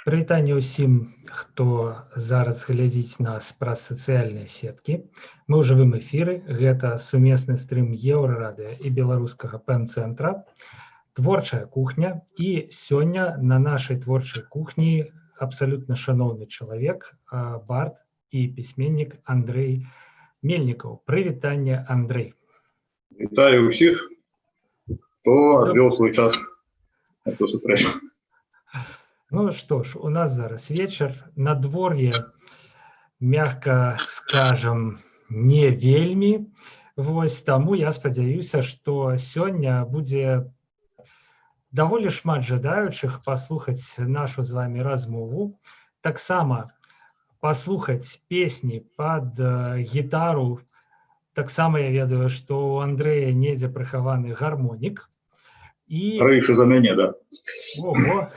Прывітанне ўсім, хто зараз глядзіць нас праз сацыяльныя сеткі. Мы ў жывым эфіры. Гэта сумесны стрым Еўрарадыё і беларускага пэн-цэнтра. Творчая кухня. І сёння на нашай творчай кухні абсалютна шаноўны чалавек, бард і пісьменнік Андрэй Мельнікаў. Прывітанне, Андрэй. Вітаю ўсіх, хто адвёў свой час на эту сустрэчу. Ну что ж, у нас зараз вечер, надворье, мягко скажем, не вельмі. Вось таму я спадзяюся, што сёння будзе даволі шмат жадаючых паслухаць нашу з вами размову. Таксама паслухаць песні пад гітару. Таксама я ведаю, што у Андрэя недзе прыхаваны гармонік. Рэйшы за мяне, да. Ого!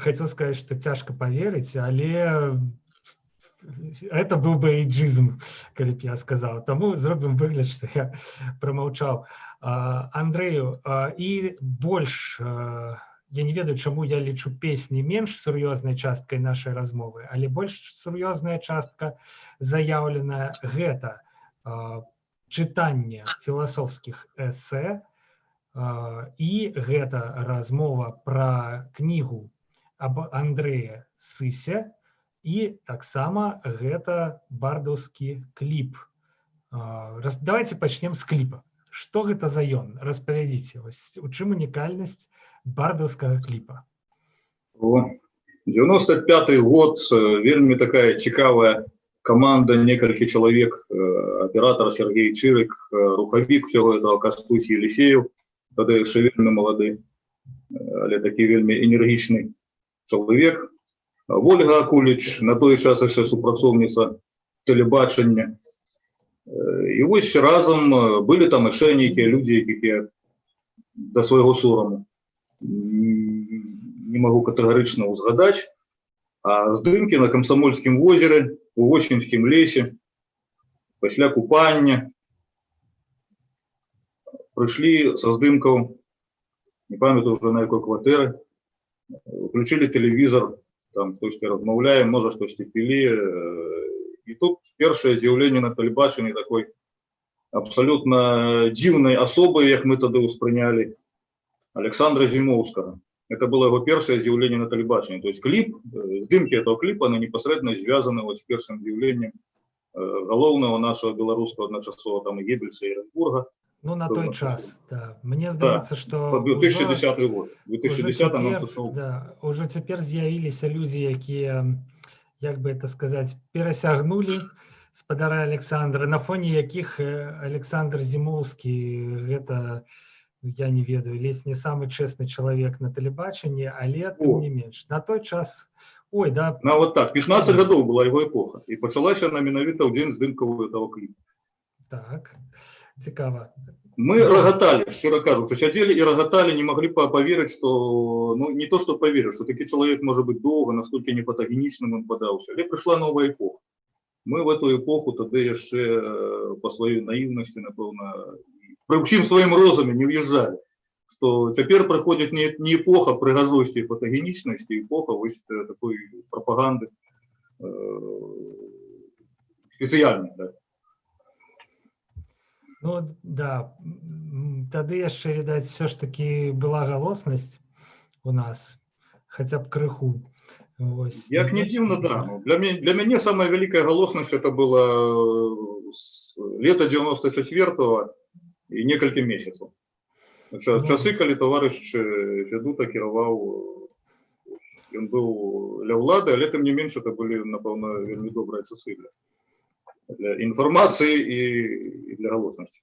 Хотел сказать, что тяжко поверить, але это был бы эйджизм, калі б я сказал. Таму зробім выгляд, что я промаўчаў. Андрэю, і больш, я не ведаю, чаму я лічу песні менш сур'ёзнай часткай нашай размовы, але больш сур'ёзная частка заяўленая гэта чытанне філасофскіх эсэ, і гэта размова пра кнігу аб Андрэе Сысе, і таксама гэта бардаўскі кліп. Давайте пачнем з кліпа. Што гэта за ён? Распавядзіце, у чым унікальнасць бардаўскага кліпа? 95-й год, вельмі такая цікавая каманда, некалькі чалавек, аператар Сергей Чырык, рухавік усяго этого Кастусь Елисеев, тады яшчэ вельмі малады, але такі вельмі энергічны чалавек. Вольга Акуліч, на той час яшчэ супрацоўніца тэлебачання. І вось разам былі там яшчэ нейкія людзі, якія да свайго сораму не магу катэгарычна ўзгадаць. А здымкі на Камсамольскім возеры, у Восеньскім лесе, пасля купання, прыйшлі са здымкаў, не памятаю ўжо на якой кватэры, включили телевізор, там штосьці размаўляем, можа штосьці пілі. І тут першае з'яўленне на тэлебачанні такой абсалютна дзіўнай асобы, як мы тады ўспрынялі, Александра Зімоўскага. Это было его первое з'явление на телебачении. То есть клип, здымки этого клипа, они непосредственно связаны вот с первым з'явлением головного нашего белорусского одночасового там Геббельса и Эренбурга. Ну, на той час, да. Мне здаецца, што... 2010 год. 2010 нам сышоў. Да, уже цяпер з'явіліся людзі, якія, як бы это сказаць, перасягнулі спадара Александра, на фоне якіх Александр Зімоўскі, гэта, я не ведаю, ледзь не самы чэсны чалавек на тэлебачанні, але тым не менш. На той час... Ой, да... Ну, вот так, 15 гадоў была его эпоха, і пачалася она менавіта ў дзень здымкаў этого кліпа. Так, цікава. Мы рагатали, шчыра кажучы, сядзелі і рагатали, не могли поверить, что, ну, не то, что поверить, что такі чалавек может быть долго, настолько нефотогеничным он подался. Але пришла новая эпоха. Мы в эту эпоху тады яшчэ по своей наивности, напэўна, при ўсім сваім розуме не въезжали, что цяпер приходит не эпоха прыгажосці и фотогеничности, эпоха вось такой пропаганды спецыяльной, да. Ну, да, тады яшчэ, відаць, все ж таки была галоснасць у нас, хотя б крыху. Вось. Як не дзіўна, да. Для мяне самая вялікая галоснасць это было лета 94-го і некалькі месяцаў. Часы, калі таварыш Федута кіраваў, ён быў ля ўлады, але тым не менш это былі, напэўна, вельмі добрыя часы для інфармацыі і для галоснасці.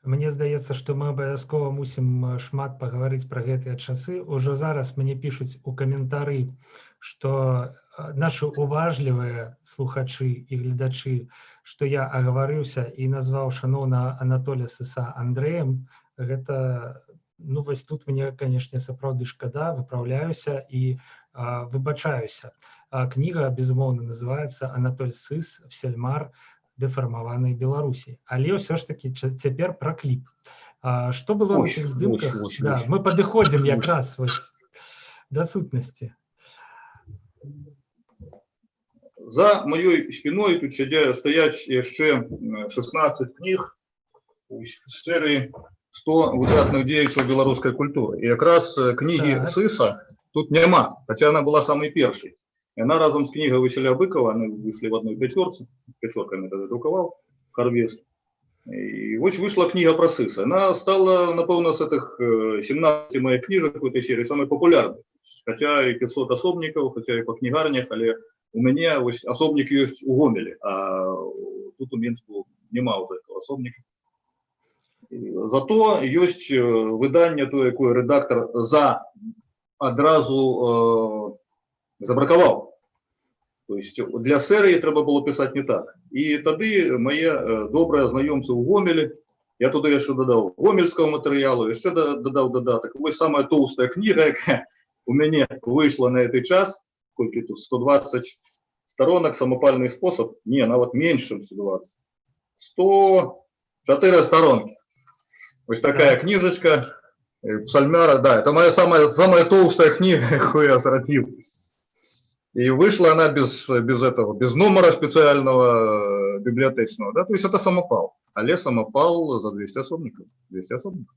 Мне здаецца, што мы абавязкова мусім шмат пагаварыць пра гэтыя часы. Ужо зараз мне пішуць у каментары, што нашы уважлівыя слухачы і гледачы, што я агаварыўся і назваў шаноўна Анатолія Сыса Андрэем. Гэта, ну, вось тут мне, канешне, сапраўды шкада, выпраўляюся і выбачаюся. Кніга, безумоўна, называецца «Анатоль Сыс, Всельмар дэфармаванай Беларусі». Але ўсё ж такі цяпер пра кліп. Што было ў тых здымках? Да, мы падыходзім якраз да сутнасці. За моей спиной тут стоять еще 16 книг у серии 100 выдатных деятелей белорусской культуры. И как раз книги Так. Сыса тут нема, хотя она была самой первой. И она разом с книгой Василя Быкова, они вышли в одной пятерке, пятерками даже друковал, Харвест. И вот вышла книга про Сыса. Она стала, напевно, с этих 17 моих книжек в этой серии самой популярной. Хотя и 500 особников, хотя и по книгарнях, але у меня особник есть у Гомелі, а тут у Мінську нема вже этого особника. Зато есть видання, то, яке редактор одразу забракував. То есть для серії треба було писати не так. І тоді моє добре знайомство у Гомелі, я туди ще додав гомельського матеріалу, ще додав додаток. Ось сама толста книга, яка у мене вийшла на цей час, скільки тут, 120 сторонок, самопальний спосіб, ні, навіть менше, ніж 120. 104 сторонки. Ось така книжечка, Псальмяра, да, это моя самая толстая книга, какую я сродил. И вышла она без номера специального библиотечного, да, то есть это самопал. Але самопал за 200 особников. 200 особников.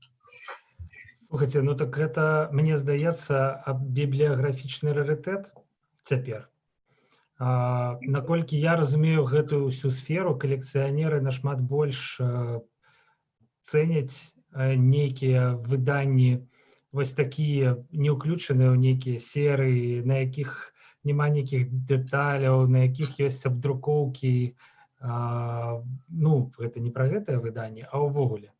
Слухайте, ну так это, мне здаецца, бібліяграфічны рарытэт цяпер. Наколькі я разумею гэтую ўсю сферу, калекцыянеры нашмат больш цэняць нейкія выданні, вось такія не ўключаныя ў нейкія серыі, на якіх няма нейкіх дэталяў, на якіх ёсць абдрукоўкі. Ну, гэта не пра гэтае выданне, а ўвогуле.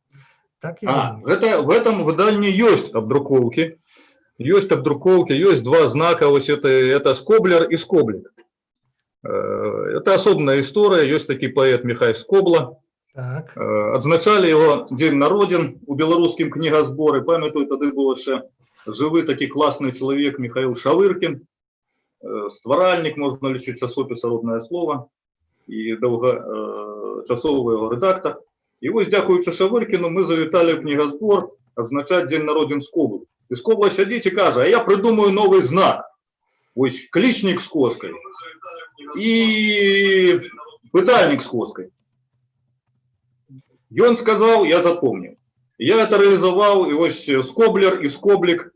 Так я разумею. В этом выдании есть обдруковки. Есть два знака. Вот это Скоблер и Скоблик. Это особенная история. Есть такой поэт Михай Скобла. Так. Отзначали его день народен у белорусским книгосборы. Памятаю, тогда был еще живый такой классный человек Михаил Шавыркин. Стваральник, можно лічыць часопіса «Родное слово». И довгочасовый его редактор. И вот, дякуючи Шавыркину, мы завітали в книгосбор отзначать день народен Скоблы. И Скобла сидит и каже, а я придумаю новый знак. Ось кличник с коской и пытальник с коской. И он сказал, я запомнил. Я это реализовал, и ось Скоблер и Скоблик.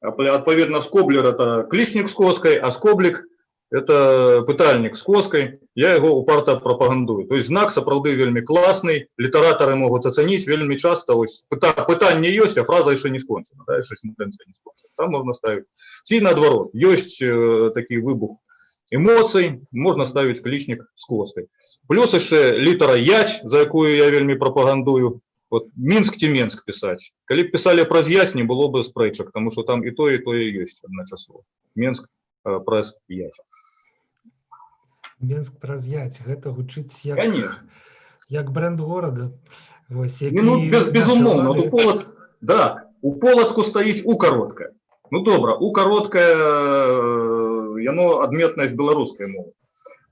Отповедно, Скоблер это кличник с коской, а Скоблик это пытальник с коской. Я его упарта пропагандую. То есть знак сапраўды вельмі классный, литераторы могут оценить вельмі часто. Пытание есть, а фраза еще не скончена, да, еще сентенция не скончена. Там можно ставить. И наоборот, есть такой выбух эмоций, можно ставить кличник с коской. Плюс еще литера Яч, за якую я вельмі пропагандую. Вот Минск-Тименск писать. Коли б писали про Яч, не было бы спрейчек, потому что там и то есть одночасово. Минск праз Яч. Мінск праз Яць, гэта гучыць як бренд горада. Вось, ну, безумоўно, у Полацку стаіць У кароткая. Ну добра, У кароткая, яно адметнасць беларускай мовы.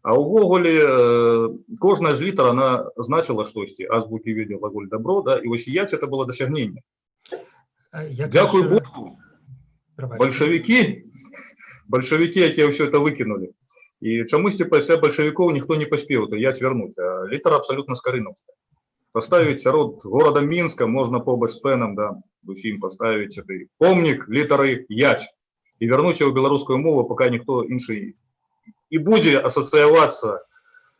А ўвогуле кожная з літар, она значила штосьці, азбукі ведзе глаголь добро, да, і вось Яць это было дасягненне. Дякую Богу. Большевики, якія ўсё это выкинули. И чамусьці пасля большевиков никто не поспел это Яць вернуть, а літара абсолютно скарыновская. Поставить сярод города Минска можно побач с Пеном, да, усім поставить помник літары Яць и вернуть его в белорусскую мову, пока никто інший и будет ассоциироваться,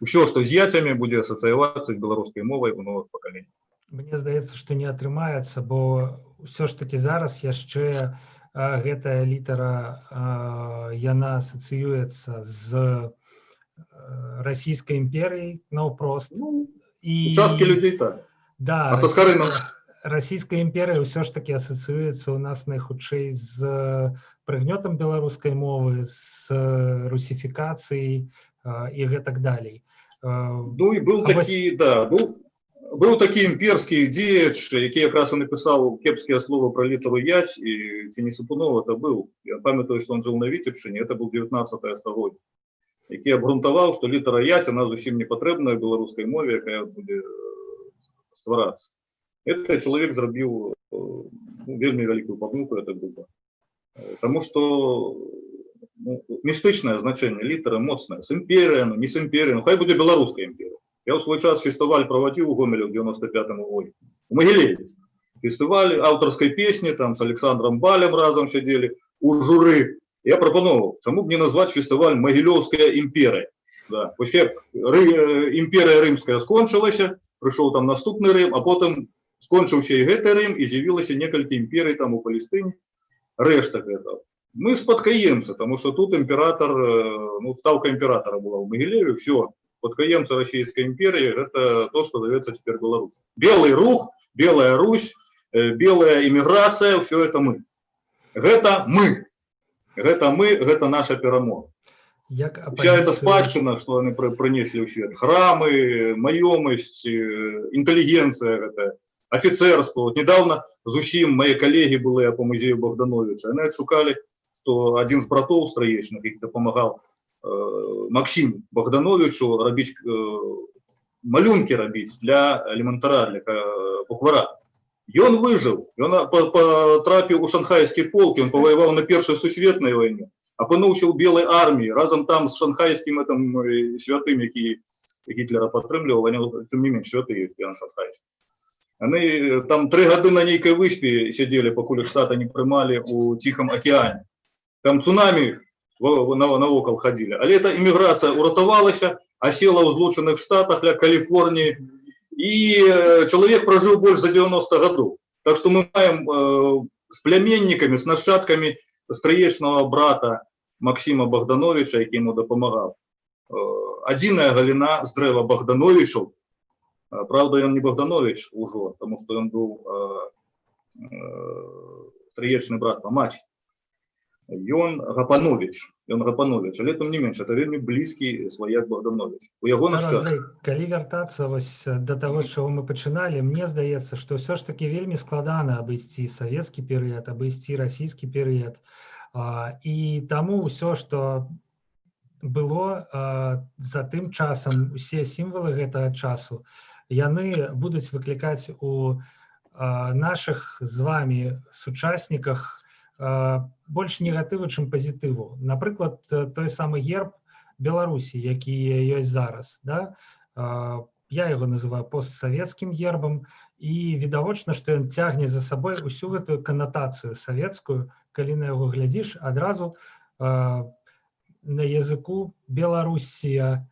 все, что с Яцями, будет ассоциироваться с белорусской мовой у новых поколений. Мне здаецца, что не атрымаецца, бо все ж таки зараз яшчэ гэтая літара, яна асацыюецца з Расійскай імперіяй наўпрост. Участкі людзей так. Да, Расійская імперія ўсё ж таки асацыюецца у нас найхутчэй з прыгнётам беларускай мовы, з русіфікацыяй і гэтак далей. Ну і был такі імперскі дзеяч, які якраз і напісаў кепскія словы про літару Яць, і ці не Сапунов это был. Я памятаю, что он жил на Витебщине, это был 19 стагоддзе, які абгрунтаваў, што літара Яць, она зусім не патрэбная беларускай мове, якая будзе стварацца. Этот человек зрабіў вельмі вялікую памылку, эта группа. Тому что містычнае значэнне літары моцнае. З імперія, не з імперія, хай буде беларуска імперія. Я ў свой час фестываль праводзіў у Гомелі ў 95-м годзе. У Магілеве. Фестываль аўтарскай песні, там з Александром Балем разам сядзелі, у журы. Я прапановаў, чаму б не назваць фестываль «Магілёўская імперія». Да. Імперія рымская скончылася, прыйшоў там наступны Рым, а потым скончыўся і гэты Рым, і з'явілася некалькі імперій там у Палестыне, рэштак этого. Мы спадкаемцы, тому что тут император, ставка императора была в Могилеве, все, спадкаемцы Российской империи, это то, что зовется теперь Беларусь. Белый рух, Белая Русь, белая иммиграция, все это мы. Это мы. Это наша перемога. Вся эта спадщина, что они принесли в свет, храмы, маёмость, интеллигенция, это офицерство. Вот недавно зусім мои коллеги были по музею Богдановича, они шукали, что один з братоў Страечных, які дапамагаў Максиму Богдановичу рабіць малюнкі рабіць для элементара, для буквара. Ён выжыў, ён потрапіў у шанхайскі полк, ён паваяваў на Першай сусветнай вайне, апынуўся ў белай арміі, разам там з шанхайскім святым, які Гітлера падтрымліваў, тым не менш святы ёсць Ян Шанхайскі. Яны там 3 гады на нейкай выспе сядзелі, пакуль іх штаты не прымалі ў Ціхам акеане. Там цунамі навокал ходили. Але эта иммиграция уратовалася, осела в Злученых Штатах, ля Калифорнии, и человек прожил больше за 90 годов. Так что мы маем с племенниками, с нащадками Страечного брата Максима Богдановича, який ему допомагав. Одинная галина з древа Богдановичів, правда, он не Богданович уже, потому что он был Страечный брат по матери. Ён Гапанович, але тым не менш, это вельмі блізкі сваяк Богданович. У яго нашчадкі. Калі вяртацца да таго, з чаго мы пачыналі, мне здаецца, што ўсё ж такі вельмі складана абысці савецкі перыяд, абысці расійскі перыяд. І таму ўсё, што было за тым часам, усе сімвалы гэтага часу, яны будуць выклікаць у нашых з вамі сучасніках больш негатыву, чым пазітыву. Напрыклад, той самы герб Беларусі, які ёсць зараз. Да? Я яго называю постсавецкім гербам, і відавочна, што ён цягне за сабой усю гэтую канатацыю савецкую, калі на яго глядзіш, адразу на языку Беларусія,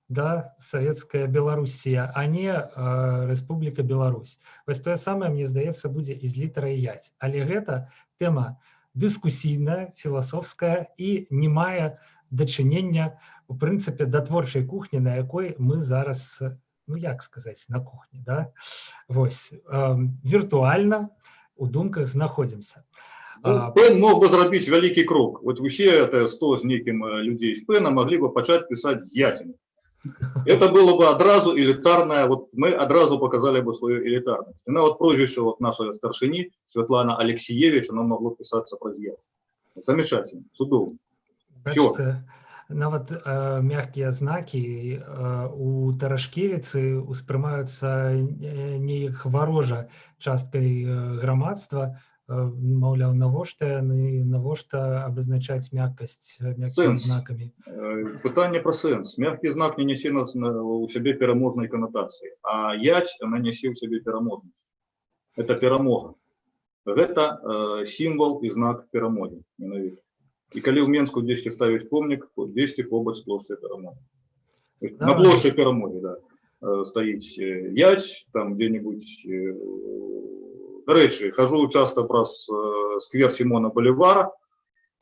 да, Савецкая Беларусія, а не Рэспубліка Беларусь. Вось тое самае, мне здаецца, будзе і з літарай Яць. Але гэта тэма дыскусійная, філасофская і не мае дачынення, у прынцыпе, да творчай кухні, на якой мы зараз, як сказаць, на кухні, да? Вось, віртуальна у думках знаходзімся. Пен мог бы зрабіць вялікі крок. Вот усе 100 з нейкім людзей з Пена могли бы пачаць пісаць з Яцем. Это было бы одразу элитарное, вот мы одразу показали бы свою элитарность. И вот прозвище вот нашей старшини Светлана Алексеевич, оно могло писаться про Яць. Замечательно, чудово. Бачите, нават мягкія знакі у Тарашкевіцы успрымаюцца неяк варожа часткай грамадства, маўляў, навошта абазначаць мяккасць мяккімі знакамі? Пытанне пра сэнс. Мягкі знак не нясе у сябе пераможнай канатацыі, а Яць, она нясе ў сябе пераможнасць. Это перамога. Гэта сімвал і знак перамогі. І калі ў Менску дзесьці ставіць помнік, дзесьці побач плошчай перамогі. На плошчай перамогі, да, стаіць Яць, там где-нибудь. До речі, хожу часто праз сквер Сімона Болівара,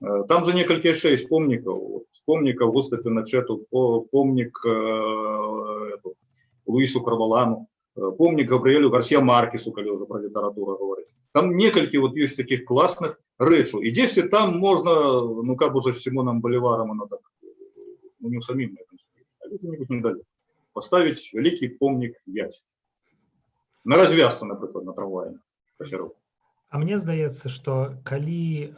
там же некалькі яшчэ ёсць помнікаў. Помнік Августа Піначету, помнік Луісу Карвалану, помнік Габріэлю Гарсія Маркесу, калі ўжо пра літаратуру гаварыць. Там некалькі вот ёсць такіх класных рэчаў. І дзесьці там можна, ну каб уже з Сімонам Боліварам, оно так, ну не ў самім гэтым стаіць, але дзе-небудзь недалеко. Паставіць вялікі помнік Яць. На развязцы, напрыклад, на трамваі. А мне здаецца, што калі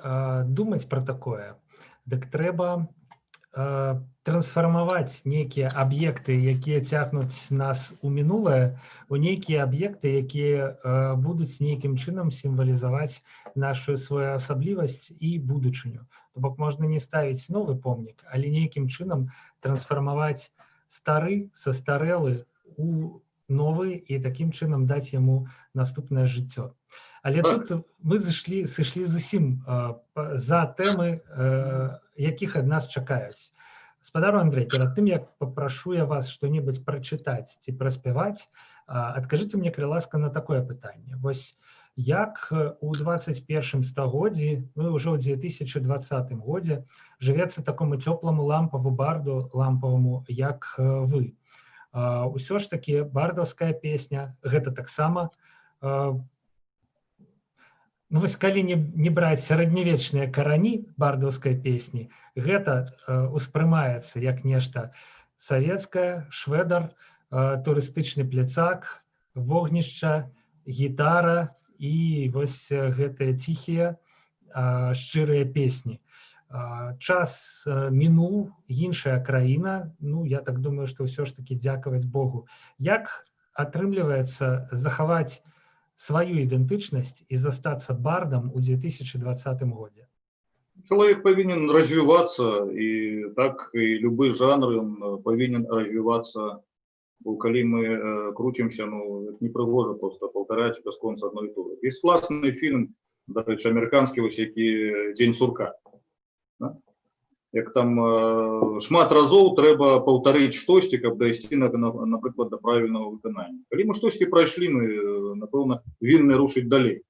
думаць пра такое, дык трэба трансфармаваць нейкія аб'екты, якія цягнуць нас у мінулае, у нейкія аб'екты, якія будуць нейкім чынам сімвалізаваць нашу своеасаблівасць і будучыню. То бок можна не ставіць новы помнік, але нейкім чынам трансфармаваць стары, састарэлы у новы і такім чынам даць яму наступнае жыццё. Але тут мы сышлі зусім за тэмы, якіх ад нас чакаюць. Спадару Андрэй, перад тым, як папрашу я вас што-небудзь прачытаць ці праспяваць, адкажыце мне, калі ласка, на такое пытанне. Вось як у 21 стагоддзі, ну і ўжо ў 2020 годзе жывецца такому цёпламу лампаву барду лампаваму, як вы. Усё ж такі бардаўская песня, гэта таксама, ну, вось калі не браць сярэднявечныя карані бардаўскай песні, гэта ўспрымаецца як нешта савецкае, швэдар, турыстычны пляцак, вогнішча, гітара і вось гэтыя ціхія, шчырыя песні. Час мінуў, іншая краіна, ну, я так думаю, што ўсё ж такі дзякаваць Богу. Як атрымліваецца захаваць свою ідэнтычнасць і застацца бардам у 2020 годзе? Человек повинен развиваться, и так и любой жанр он повинен развиваться. Коли мы крутимся, ну, это не пригоже просто повторять без конца одно и то же. Есть классный фильм, до речі, американський, ось який «День сурка». Да? Як там шмат разоў трэба паўтарыць штосьці, каб дайсці, напрыклад, да правільнага выканання. Калі мы штосьці прайшлі, мы, напэўна, вінны рушыць далей.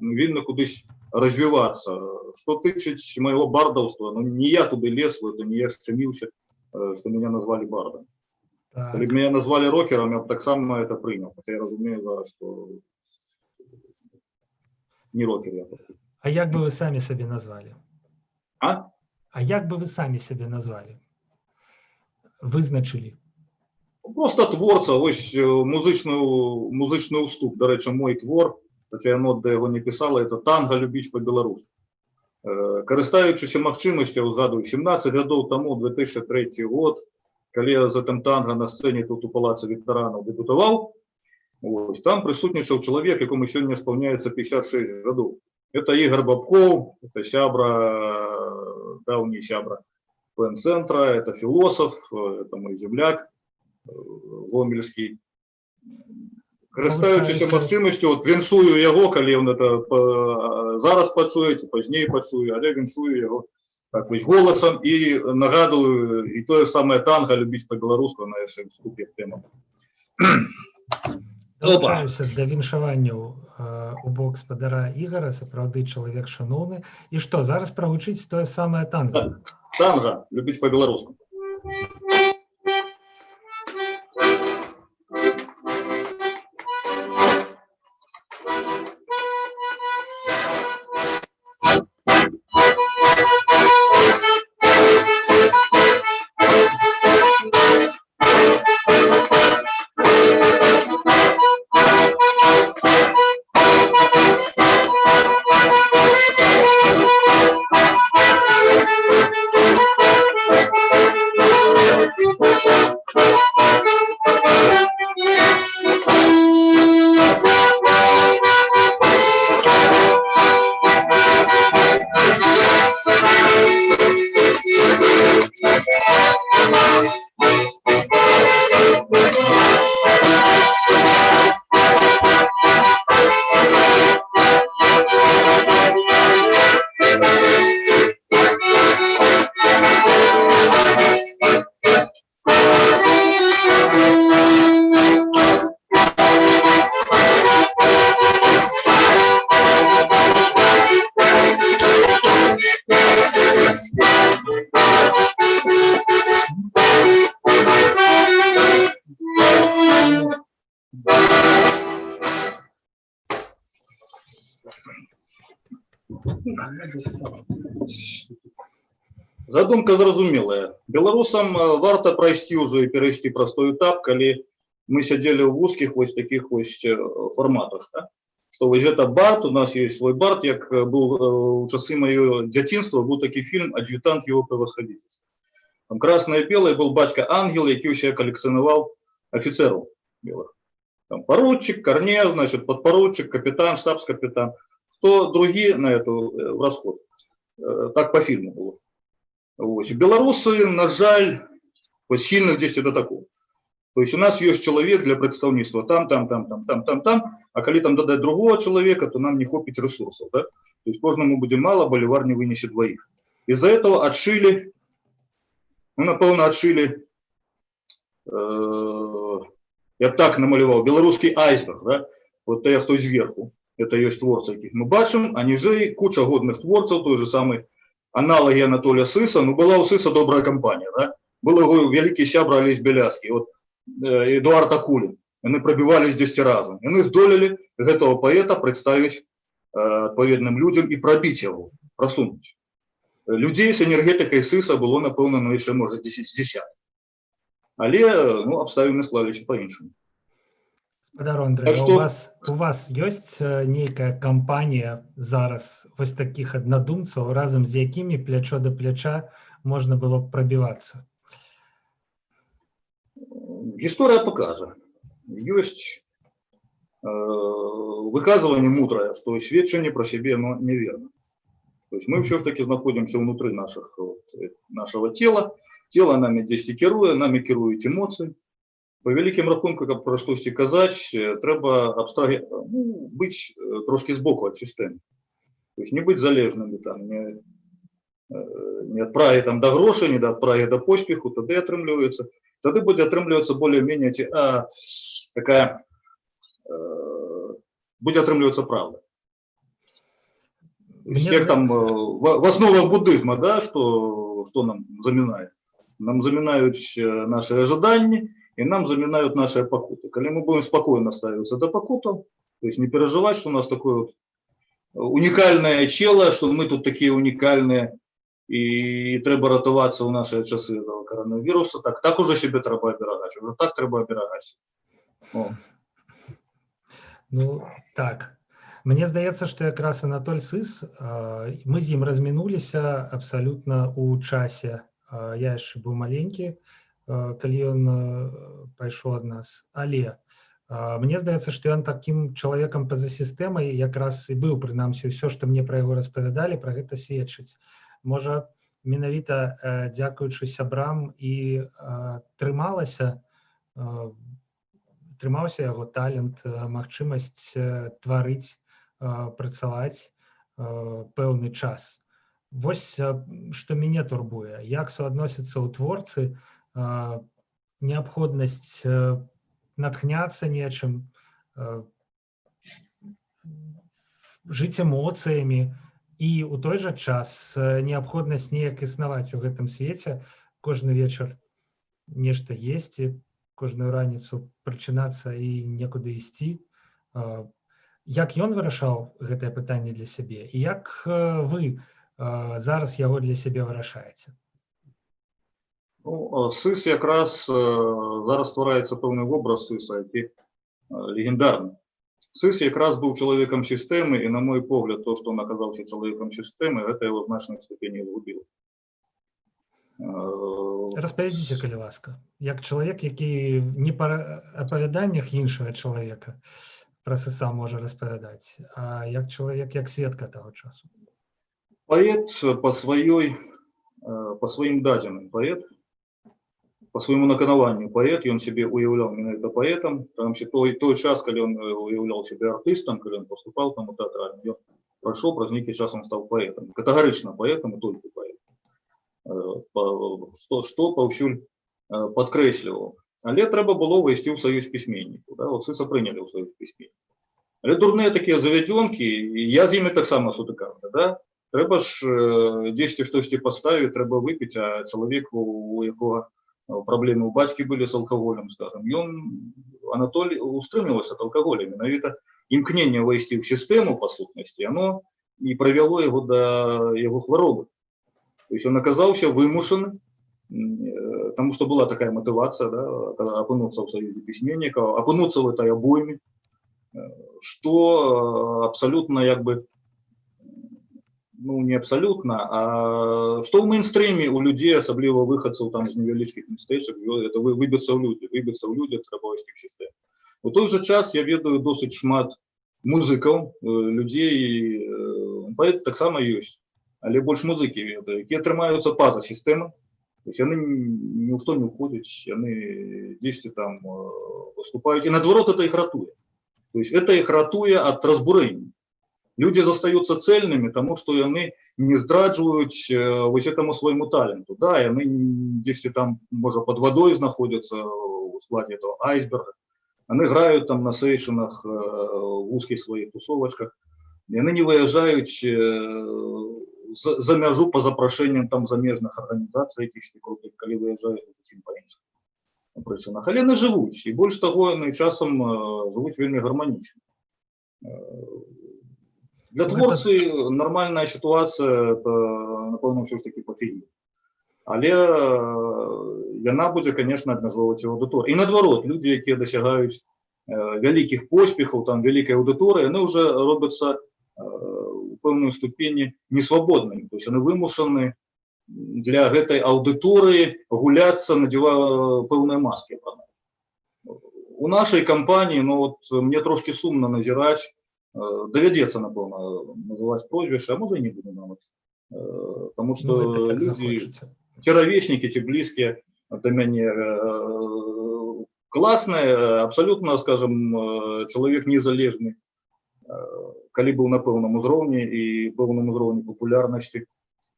Мы вінны кудысь развівацца. Што тычыць майго бардаўства, ну не я туды лез, это не я шчыміўся, што мяне назвалі бардам. Калі б мяне назвалі рокерам, я б таксама это прыняў. Хаця я разумею зараз, што не рокер я. А як бы вы самі сабе назвалі? А як бы вы самі сябе назвалі? Вызначылі? Просто творца, ось музычны уступ. До речі, мой твор, хаця я нот да яго не пісала, это танга любіць па-беларуску. Карыстаючыся магчымасцю, згадую, 17 гадоў таму, 2003 год, калі я за тым танга на сцэне тут у палацы ветэранаў дэбютаваў, ось, там прысутнічаў чалавек, якому сёння спаўняецца 56 гадоў. Это Игорь Бабков, это сябра, давний сябра ПН-центра, это философ, это мой земляк, гомельский. Карыстаючыся магчымасцю, от віншую яго, калі он это зараз пачуеце, пазней пачую, але віншую яго так вось голасам і нагадую, і тое самае танга любіць па-беларуску на яшчэ вступе тэму. Долучаюся да віншаванняў у бок спадара Ігара, сапраўды чалавек шаноўны. І што, зараз прагучыць тое самае танга? Танга любіць па-беларуску. Задумка зразумелая. Беларусам варта прайсці ўжо і перайсці простой этап, калі мы сядзелі ў вузкіх вось таких вось форматах. Да? Што вось гэта бард, у нас есть свой бард, як быў у часы маё дзяцінства, быў такі фільм «Адъютант его превосходительства». Там красное и белое был батька Ангел, який у себя коллекционовал офицеров белых. Там поручик, корнел, значит, подпоручик, капитан, штабс-капитан. Кто другие на эту в расход. Так по фильму было. Вот. Белорусы, на жаль, сильных здесь это такого. То есть у нас есть человек для представительства там, а коли там додать другого человека, то нам не хватит ресурсов. Да? То есть кожному будет мало, боливар не вынесет двоих. Из-за этого отшили, ну, напевно, отшили, я так намалевал, белорусский айсберг. Да? Вот я хтось зверху. Это есть творцы, яких мы бачим, а ниже куча годных творцев, той же самый аналоги Анатолия Сыса, ну была у Сыса добрая компания, да? Был его великий сябра Олесь Беляцкий, вот Эдуард Акулин, они пробивались 10 разом, они здолели этого поэта представить отповедным людям и пробить его, просунуть. Людей с энергетикой Сыса было, напевно, ну еще, может, 10. Але, ну, обставины склалися по-іншому. Господар Андрей, Так что... у вас есть некая кампания зараз вось таких однодумцев, разом з якими плечо до плеча можно было пробиваться? История покажет. Есть выказывание мудрое, что сведчение про себе оно неверно. То есть мы все-таки находимся внутри нашего тела. Тело нами здесь и керует, нами керуют эмоции. По великим рахунку, как про щось казать, треба быть трошки сбоку от системы. То есть не быть залежными там, не от праги там, до грошей, не от праги до поспеху, тогда атрымліваецца. Тогда будет атрымлівацца более-менее будет атрымлівацца правда. Всех там в основах буддизма, да, что нам заминает? Нам заминают наши ожидания, и нам заминают наши покуты. Когда мы будем спокойно ставиться до покутов, то есть не переживать, что у нас такое вот уникальное чело, что мы тут такие уникальные, и треба ратуватися у наші часи коронавірусу, так уже себе треба оберігати, вже так треба оберігатися. Ну, так. Мне здаецца, што якраз Анатоль Сыс, мы з ім размінуліся абсалютна ў часе. Я яшчэ быў маленькі, калі ён пайшоў ад нас. Але мне здаецца, што ён такім чалавекам па-за сістэмай якраз і быў, прынамсі, ўсё, што мне пра яго распавядалі, пра гэта сведчыць. Можа, менавіта дзякуючы сябрам і трымаўся яго талент, магчымасць тварыць, працаваць пэўны час. Вось што мяне турбуе, як суадносіцца ў творцы неабходнасць натхняцца нечым, жыць эмоцыямі, і ў той жа час неабходнасць неяк існаваць у гэтым свеце, кожны вечар нешта есці, кожную раніцу прачынацца і некуды ісці. Як ён вырашаў гэтае пытанне для сябе, і як вы зараз яго для сябе вырашаеце? Ну, Сыс якраз зараз ствараецца пэўны вобраз Сыса, які легендарны. Сыс якраз быў чалавекам сістэмы, і, на мой погляд, то, што он аказаўся чалавекам сістэмы, гэта яго значнай ступені згубіла. Распавядзіце, калі ласка, як чалавек, які не па апавяданнях іншага чалавека пра Сыса можа распавядаць, а як чалавек, як сведка таго часу. Паэт па сваім дадзеным паэт, по своему наканаванню паэт, ён себе уяўляў менавіта паэтам, там той час, калі ён уяўляў себе артыстам, калі ён поступал там у тэатральны, ён прайшоў, праз нейкі час он стаў паэтам, катэгарычна паэтам і толькі паэт, што паўсюль падкрэсліваў. Але трэба было ўвайсці ў саюз пісьменнікаў, да? Вот Сыса прынялі ў саюз пісьменнікаў. Але дурныя такія завядзёнкі, я з імі таксама сутыкаўся, да? Трэба ж дзесьці штосьці паставіць, трэба выпіць, а чалавеку, у якога проблемы у бацькі былі з алкаголем, скажем, Анатолий устрымліваўся ад алкаголя, менавіта імкненне ўвайсці ў сістэму, па сутнасці, оно і прывяло яго да яго хваробы. То есть он аказаўся вымушаны, таму што была такая матывацыя, да, апынуцца ў саюзе пісьменнікаў, апынуцца в этой абойме, што абсалютна як бы ну, не абсолютно, а что в мейнстриме у людей, особливо выходцев там з невялічкіх мястэчак, это выбіцца ў людзі трабовацкіх сістэм. У той же час я ведаю досыць шмат музыкаў, людзей, паэты таксама ёсць, але больш музыкі ведаю, якія трымаюцца па-за сістэмай. То есть яны ні ў што не ўходзяць, яны дзесьці там выступаюць, і наадварот это іх ратуе. То есть это іх ратуе ад разбурэння. Люди застаются цельными, потому что яны не здраджваюць вось этому своему таленту. Да, яны дзесьці там, можа, под водой знаходзяцца у складе этого айсберга. Яны грают там на сейшенах, в узких своих тусовочках. Яны не выязджаюць за мяжу по запрашэнням там замежных арганізацый, калі выязджаюць зусім па іншых прычынах. Але яны жывуць, і больш таго, яны часам жывуць вельмі гарманічна. Для творцы нормальная ситуация, это, напэўна, ўсё ж таки по фильму. Але яна будзе, конечно, абмяжоўваць аўдыторыю. І наадварот, людзі, якія дасягаюць вялікіх поспехаў, там вялікай аўдыторыі, яны уже робяцца у пэўной ступені несвабоднымі. То есть яны вымушаны для гэтай аўдыторыі гуляцца, надзявая пэўныя маскі. У нашай кампаніі, ну вот мне трошки сумна назіраць, давядзецца, напэўна, называць прозвішча, а можа і не буду нават. Таму што людзі, ці равеснікі, ці блізкія да мяне, класныя, абсалютна, скажем, чалавек незалежны, калі быў на пэўным узроўні і пэўным узроўні папулярнасці.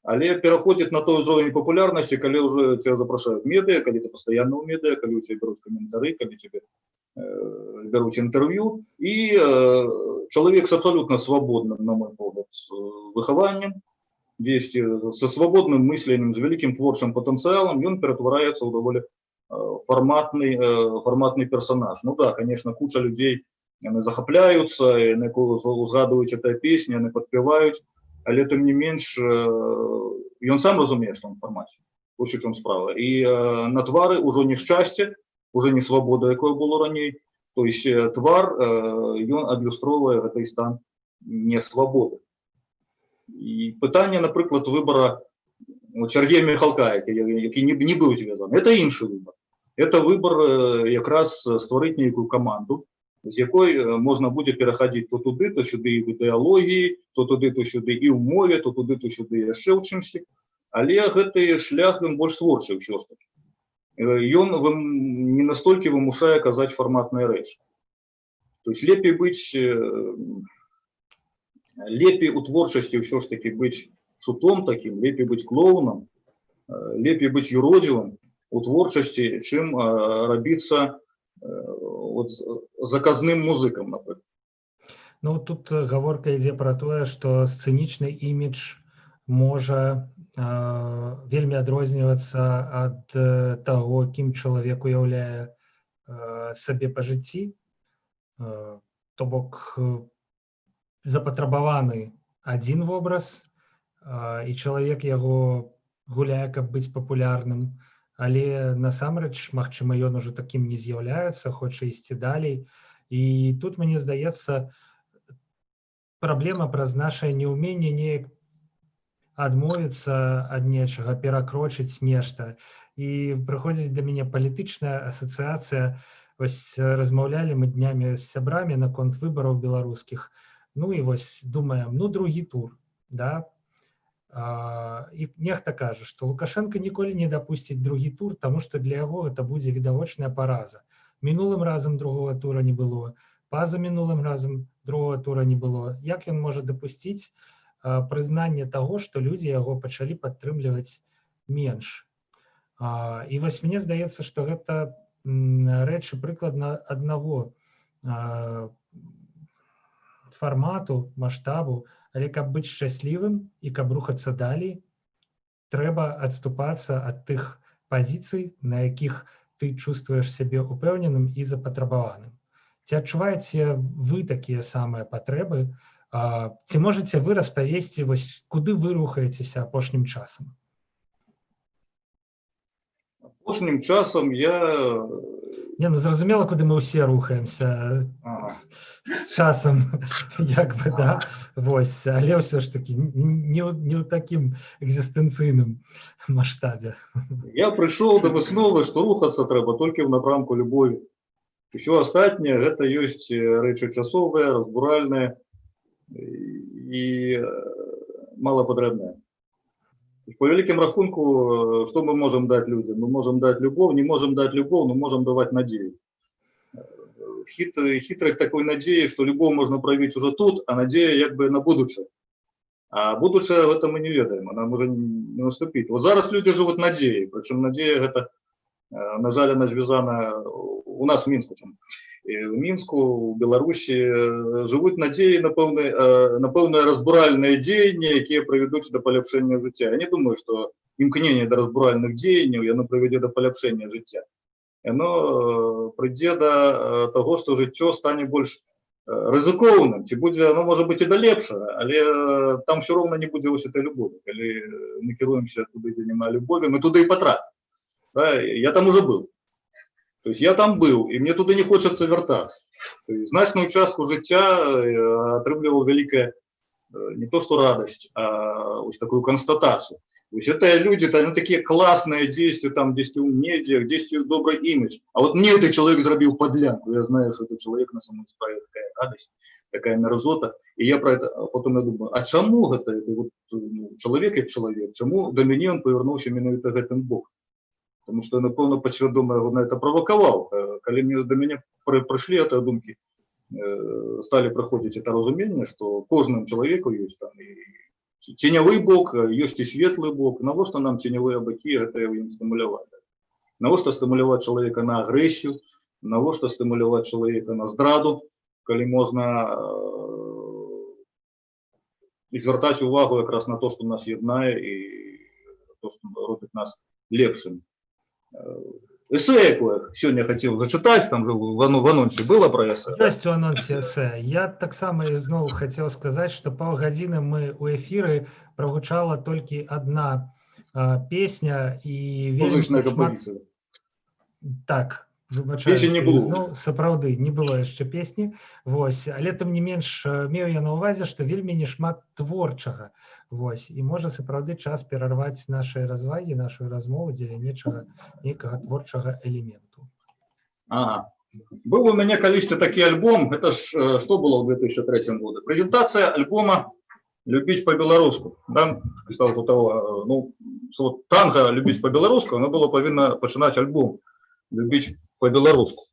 Але пераходзіць на той узровень папулярнасці, калі ўжо цябе запрашаюць медыа, калі ты пастаянна ў медыа, калі ў цябе бяруць каментары, калі цябе бяруць інтэрв'ю, і чалавек з абсалютна свабодным, на мой погляд, выхаваннем, дзесьці са свабодным мысленнем, з вялікім творчым патэнцыялам, ён ператвараецца ў даволі фарматны персонаж. Ну да, конечно, куча людзей, яны захапляюцца, яны узгадваюць эту песню, яны падпяваюць, але тым не менш, ён сам разумее, што ён фармаце. Вось у чым справа. І на твары ўжо не шчасце, уже не свобода, якое было раней. То есть твар, ён адлюстроўвае гэты стан несвабоды. І пытанне, напрыклад, выбора Сергея Михалка, які не быў звязаны, это іншы выбор. Это выбор якраз стварыць нейкую каманду, з якой можна будзе пераходзіць то туды, то сюды і в ідэалогіі, то туды, то сюды і ў мове, то туды, то сюды яшчэ ў чымсьці. Але гэты шлях ён больш творчы ўсё ж таки. Ён не настолькі вымушае казаць фарматныя рэчы. То есть лепей у творчасці ўсё ж таки быць шутом таким, лепей быць клоунам, лепей быць юродзівым у творчасці, чым рабіцца заказным музыкам, напрыклад. Ну, тут гаворка ідзе пра тое, што сцэнічны імідж можа вельмі адрознівацца ад таго, кім чалавек уяўляе сабе па жыцці. То бок запатрабаваны адзін вобраз, і чалавек яго гуляе, каб быць папулярным, але насамрэч, магчыма, ён ужо такім не з'яўляецца, хоча ісці далей. І тут, мне здаецца, праблема праз нашае неўменне неяк адмовіцца ад нечага, перакрочыць нешта. І прыходзіць да мяне палітычная асацыяцыя. Вось размаўлялі мы днямі з сябрамі наконт выбараў беларускіх. Ну і вось думаем, ну другі тур, да? І нехта кажа, што Лукашенко ніколі не дапусціць другі тур, таму што для яго гэта будзе відавочная параза. Мінулым разам другога тура не было, паза мінулым разам другога тура не было. Як ён можа дапусціць прызнанне таго, што людзі яго пачалі падтрымліваць менш? І вось мне здаецца, што гэта рэчы прыкладна аднаго фармату, маштабу, але каб быць шчаслівым і каб рухацца далей, трэба адступацца ад тых пазіцый, на якіх ты чувствуеш сябе упэўненым і запатрабаваным. Ці адчуваеце вы такія самыя патрэбы? Ці можаце вы распавесці, вось куды вы рухаецеся апошнім часам? Апошнім часам я... Не, ну зразумела, куды мы ўсе рухаемся з часам, як бы, да, вось, але ўсё ж таки не ў такім экзістэнцыйным маштабе. Я прыйшоў да высновы, што рухацца трэба толькі ў напрамку любові. Усё астатняе гэта ёсць рэчы часовыя, разбуральныя і малапатрэбныя. По вялікім рахунку, што мы можам даць людзям? Мы можам даць любоў, не можам даць любоў, но можам даваць надзею. Хітрых такой надзеі, што любоў можна праявіць уже тут, а надзея як бы на будучае. А будучае гэта мы не ведаем, она можа не наступіць. Вот зараз людзі жывуць надзеяй, прычым надзея гэта, на жаль, она звязана у нас в Мінску. В Мінску, у Беларусі жывуць надзеі на пэўныя разбуральныя дзеянні, якія прывядуць да паляпшэння жыцця. Я не думаю, што імкненне да разбуральных дзеянняў яно прывядзе да паляпшэння жыцця. Яно прыйдзе да таго, што жыццё стане больш рызыкоўным, ці будзе, оно можа быць і да лепшага, але там все роўна не будзе вось этой любові. Калі мы кіруемся туды, дзе няма любові, мы туды і патрапім. Я там уже быў. То есть я там был, и мне туда не хочется вертаться. То есть значную частку жыцця атрымліваў вялікая не то что радость, а вот такую констатацию. То есть это люди, они такие классные действия, там 10 в медиа, 10 добрый имидж. А вот мне этот человек зробил подлянку. Я знаю, что этот человек на самом справе такая радость, такая мерзота. И я про это потом я думаю, а чему это вот, человек как человек, чему до меня он повернулся именно гэтым боком? Потому что, напевно, подсвідомо я на это провокував. Коли до меня пришли эти думки, стали проходить это разумение, что кожному человеку есть там и теневый бок, есть и светлый бок. Навошта нам теневые боки, это им стимулировать. Навошта стимулировать человека на агрессию, навошта стимулировать человека на здраду, коли можно звертать увагу как раз на то, что нас єднає и то, что робить нас лепшими. Эссе, якое сёння хотел зачитать, там же в анонсе было про эссе. Ёсць у анонсе эссе. Я таксама ізноў хотел сказать, что паўгадзіны мы у эфиры прогучала толькі одна песня и музычная композиция. Так, выбачаюся, не было. Ізноў, сапраўды не было яшчэ песні. Вось, але тым не менш меў я на увазе, што вельмі не шмат творчага. Вось, і можа сапраўды час перарваць нашай развагі, нашу размову дзеля нейкага творчага элементу. Ага. Был у меня калісьці такі альбом, это ж что было в 2003 году? Презентация альбома «Любить по-белоруску». Да? Ну, вот танго «Любить по-белоруску», оно было повинно починать альбом «Любить по-белоруску».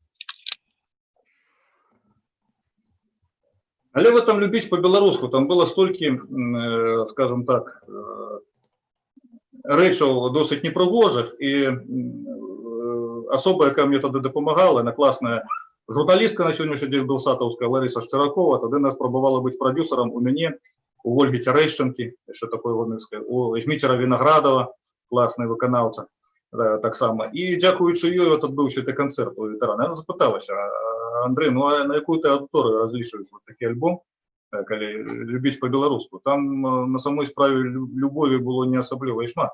Але в этом «Любить по-белоруску» там было столькі, скажем так, рэчаў досыць непрыгожых, і асоба, якая мне тады дапамагала, яна класная журналістка на сённяшні дзень белсатаўская Лариса Шчаракова, тады нас спрабавала быць прадюсерам у мяне, у Ольгі Цярэшчынкі, яшчэ такой ванырскай, у Зміцера Вінаградова, класны выканаўца, таксама. І дзякуючы ёй адбыўся гэты канцэрт у ветэрана. Яна запыталася: Андрей, ну а на якую ты аудыторыю разлічваеш вот такі альбом, калі «Любіць по-беларуску»? Там на самой справе любові было не асабліва і шмат.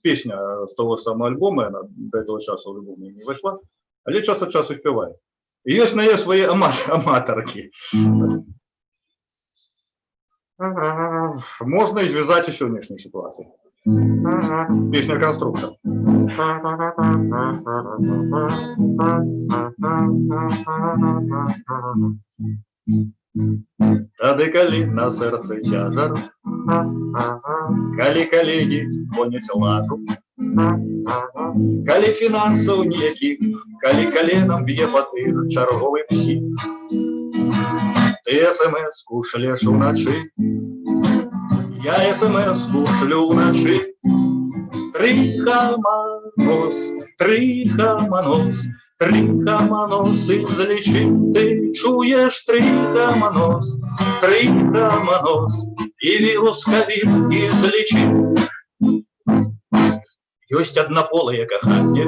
Песня з того ж самого альбома, яна до этого часу в альбоме не вайшла, але час ад часу спявае. І ёсць на яе свае аматаркі. Можна і звязаць у сённяшняй сітуацыі. Песня «Конструктор». Тады, калі на сэрцы цяжар, калі калегі гоняць лажу, калі фінансаў ніякіх, калі каленам б'е па тых чарговы псі, ты смс-ку шлеш уначы, я смс-ку шлю уначы. Трихаманос, трихаманос, трихаманос, излечи, ты чуешь, трихаманос, трихаманос, и вирус ковид излечи. Ёсць аднаполае каханне,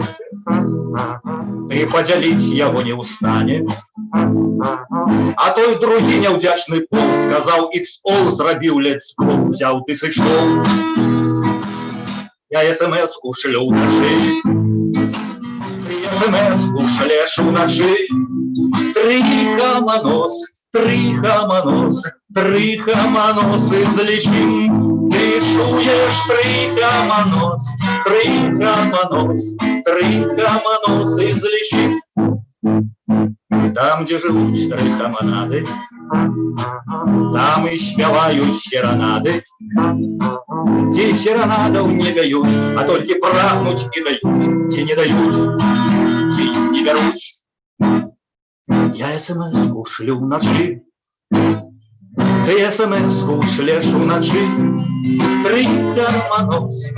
ты падзяліць яго не ўстане, а той другі няўдзячны пол сказаў XO, зрабіў ледзь скол, взяў ты сышоў. Я смс-ку шлю вночі, ти смс-ку шлеш вночі. Три хаманоси злічим. Ти чуєш три хаманоси злічим. Там, де живуть три хаманади, там і співають серенади. Ті серенадов не дають, а тільки прагнуть і дають. Ті не дають, ті не беруть. Я смс-ку шлю вночі, ти смс-ку шлеш вночі. Три хаманос,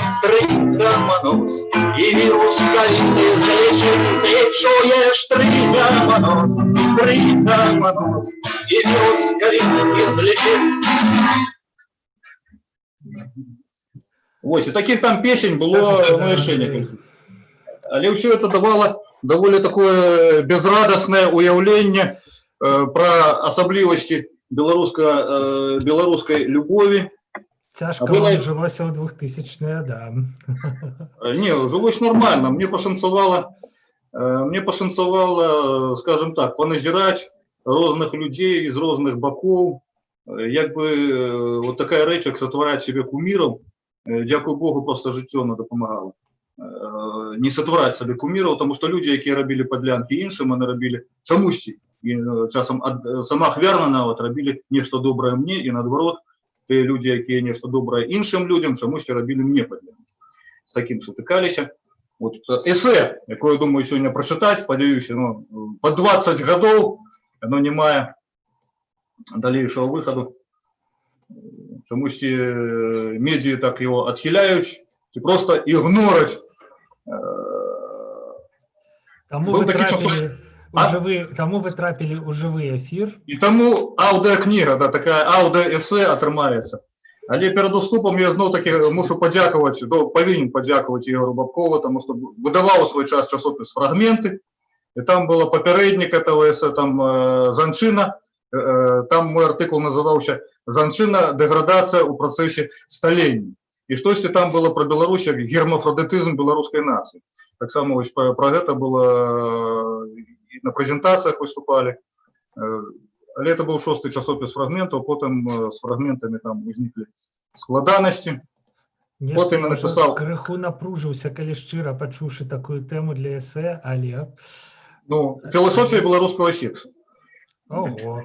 і вірус ковіди злічим. Ти чуєш три хаманос, і вірус ковіди злічим. Ось, і таких там песень було, ну, ще некілька. Але все это давало довольно такое безрадостное уявление про особливости белорусской любови. Тяжко вам жилося у 2000-е, да. Не, жилось нормально. Мне пошанцевало, скажем так, поназирать разных людей из разных боков. Як бы вот такая речь, как сотворять себе кумиров, дякую Богу, просто життя не допомагало. Не сотворять себе кумиров, тому що люди, які робили подлянки іншим, вони робили чомусь, і часом сама хверна от робили нечто добре мені, і наоборот, ті люди, які нечто добре іншим людям, чомусь робили мені подлянки. З таким сутикалися. От есе, яке, я думаю, сьогодні прочитати, сподіваюся, ну, по 20 років, воно не має дальнейшего выхода. Чомусь медиа так его отхиляют и просто игнорят. Тому ви трапили у живий ефір. І тому аудіокнига, да, така аудіоесе отримається. Але перед уступом я знов таки мушу подякувати, повинен подякувати Ігору Бабкову, тому що видавав у свій час часопис «Фрагменти», і там було попередник этого есе, там «Жанчина». Там мой артикул назывался «Жанчина. Деградация у процессе столения». И что-то там было про Беларусь, гермафродитизм белорусской нации. Так само про это было и на презентациях выступали. Але это был 6-й часопис «Фрагментов», потом с фрагментами там возникли складаності. Потім я написав... Криху напружився, коли щиро почувши таку тему для есе, але... Ну, философия белорусского сексу. Ого.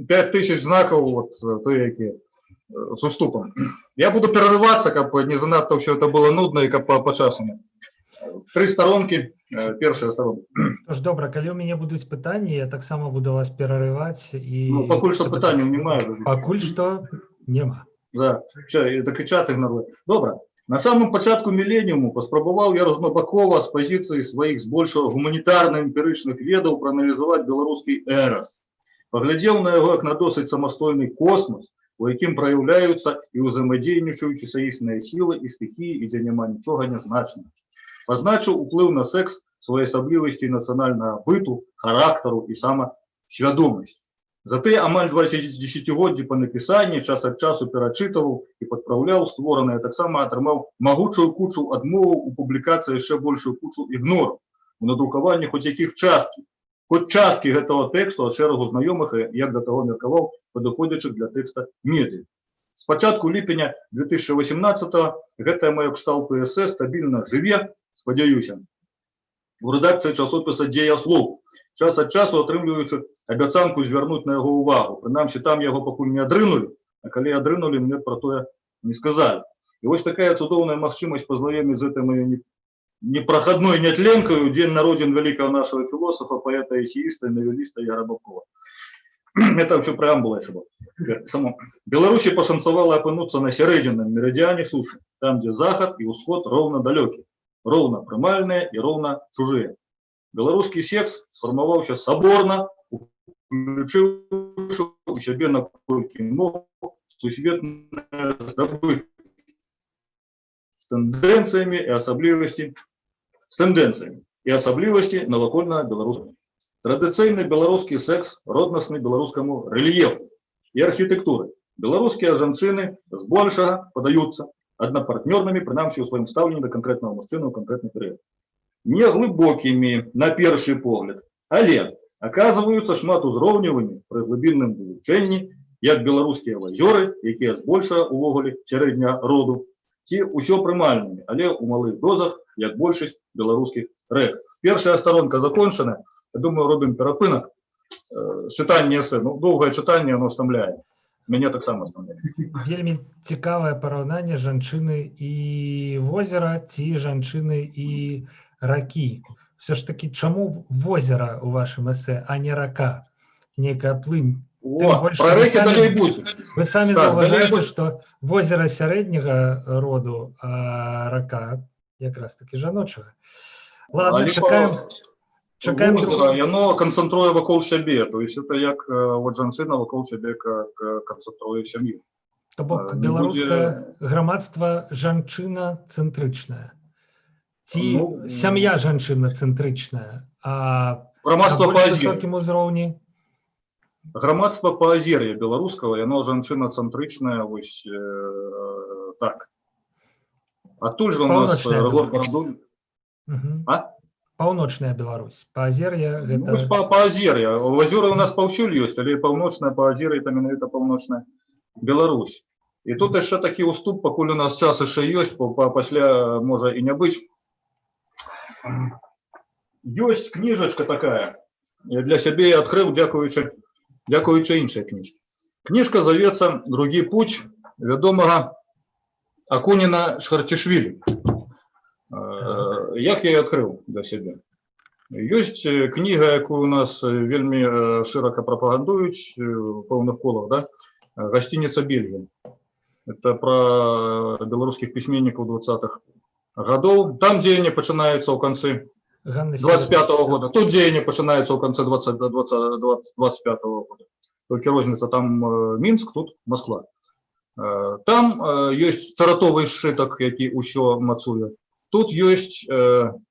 5000 знаков, вот, то які, с уступом. Я буду перерываться, как бы не занадто все это было нудно и как по часу. 3 сторонки, першая сторона. Тож, добре, коли у мене будуть питання, я так само буду вас переривати. І... Ну, покуль що питання немає. Покуль що нема. Да, так і чат ігнорує. Добре. На самому початку міленіуму поспробував я Рознобакова з позиції своїх збільшого гуманітарно-емпіричних ведів проаналізувати білоруський ерос. Поглядів на його як на досить самостійний космос, у яким проявляються і взаємодійничуючі союзні сили і стихії, і де нема нічого незначного. Позначив уплив на секс своєї особливості національного биту, характеру і самосвідомості. Зате амаль 20 десятигоддзі по написанні час від часу перечитував і підправляв створене, так само отримав могучу кучу адмову у публікації ще більшу кучу ігнору, у надрукуванні хоч яких частків. Хоч частки гэтага тэксту ад шэрагу знаёмых, як да таго меркаваў, падыходзячых для тэкста медыа. З пачатку ліпеня 2018-го гэтае маё кшталту эсэ стабільна жыве, спадзяюся, у рэдакцыі часопіса «Дзеяслоў», час ад часу атрымліваючы абяцанку звярнуць на яго ўвагу. Прынамсі, там яго пакуль не адрынулі, а калі адрынулі, мне пра тое не сказалі. І вось такая цудоўная магчымасць пазнаёміць з гэтай маёй непроходной нетленкою день народжен великого нашего философа, поэта, эссеиста, новеллиста Ігора Бабкова. Это все преамбула еще была. Беларуси пошанцевало опынуться на серединном меридиане суши, там, где заход и усход ровно далеки, ровно примальные и ровно чужие. Белорусский секс сформовался соборно, включивши у себе на кольки мог сусветное здобытие с тенденциями и особливости новокольного белорусского. Традиционный белорусский секс родностный белорусскому рельефу и архитектуры. Белорусские женщины с большего подаются аднапартнёрнымі, прынамсі ў сваім стаўленні да канкрэтнага мужчыны ў канкрэтны перыяд. Не глыбокімі на першы погляд, але аказваюцца шматузроўневымі пры глыбінным вывучэнні, як беларускія азёры, якія збольшага увогуле сярэдняга роду, ці ўсё прымальнымі, але ў малых дозах, як большасць беларускіх рэк. Першая сторонка закончана, я думаю, робім перапынак. Чытанне эсэ, ну, доўгае чытанне, оно стамляе. Мяне таксама стамляе. Вельмі цікавае параўнанне жанчыны і возера ці жанчыны і ракі. Все ж таки, чаму возера у вашым эсэ, а не рака? Некая плынь. Про рэкі далей будзе. Вы самі заўважаеце, што возера сярэдняга роду, а рака якраз таки жаночага. Ладно, чакаем возера, яно канцэнтруе вакол сябе, то есть это як вот жанчына вакол сябе канцэнтруе сям'ю. То бок беларускае грамадства жанчына-цэнтрычнае. Ці сям'я жанчына-цэнтрычная, а грамадства на больш высокім узроўні? Грамадства паазер'я беларускага, яно жанчына-цэнтрычнае, вось так. Адтуль жа у нас разлор Барадуль. Паўночная Беларусь. Паазер'е гэта... Паазер'е. Азёры у нас паўсюль ёсць, але паўночная паазер'е, это менавіта паўночная Беларусь. І тут яшчэ такі ўступ, пакуль у нас час яшчэ ёсць, пасля можа і не быць. Ёсць кніжачка такая. Я для сябе адкрыў, дзякуючы іншай кніжкі. Кніжка завецца «Другі путь» вядомага Акуніна Чхартишвілі. Як я адкрыў для сябе? Ёсць кніга, якую у нас вельмі шырока прапагандуюць у пэўных колах, да? «Гасцініца Бельгія». Это пра беларускіх пісьменнікаў 20-х гадоў. Там дзеянне пачынаецца ў канцы 25-го года. Тут дзеянне пачынаецца ў канцы 25-го года. Толькі розніца, там Мінск, тут Москва. Там ёсць царатовы сшытак, які ўсё мацуе. Тут ёсць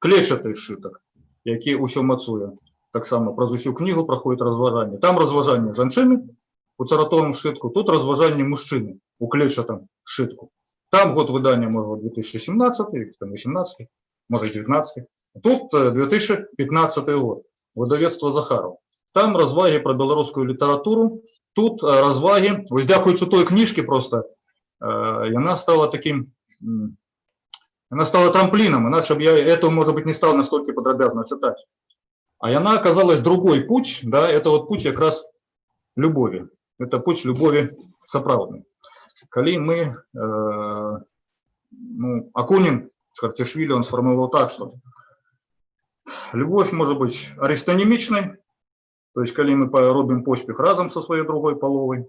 клетчаты сшытак, які ўсё мацуе. Таксама праз усю кнігу праходзіць разважанне. Там разважанне жанчыны у царатовым сшытку, тут разважанне мужчыны у клетчатым сшытку. Там год выдання, можа, 2017, 2018, можа, 19. Тут 2015 год, выдавецтва Захаров. Там развагі пра беларускую літаратуру, тут развагі, вось дзякуючы той кніжкі просто, яна стала таким, она стала трамплином, иначе бы я эту, может быть, не стал настолько подробно читать. А она оказалась другой путь, да, это вот путь как раз любови. Это путь любови сапраўднай. Калі мы, Акунин, Чхартишвили, он сформулировал так, что любовь может быть аристонемичной, то есть, калі мы робим поспех разом со своей другой половой,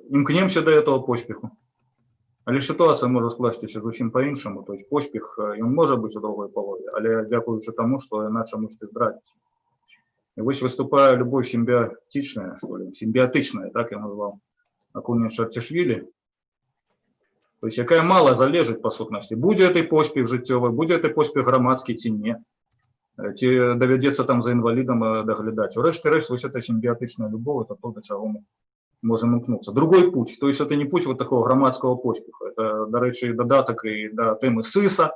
імкнемся до этого поспеху. Але ситуация может скласціся зусім по-іншаму, то есть поспех, он может быть у другой полове, але дзякуючы тому, что иначе мусіць здрадзіць. И вось выступая любовь симбиотичная, что ли, симбиотичная, так я назвал Акунин Чхартишвили. То есть, якая мало залежить по сутнасці. Будзе этой поспех жыццёвы, будзе этой поспех грамадскі ці не. Ці давядзецца там за інвалідам даглядаць. У рэшце рэшт, вось эта симбиотичная любовь, это то, до чего мы можем імкнуться. Другой путь, то есть это не путь вот такого громадского поспеха. Это, до речі, додаток и до темы сыса.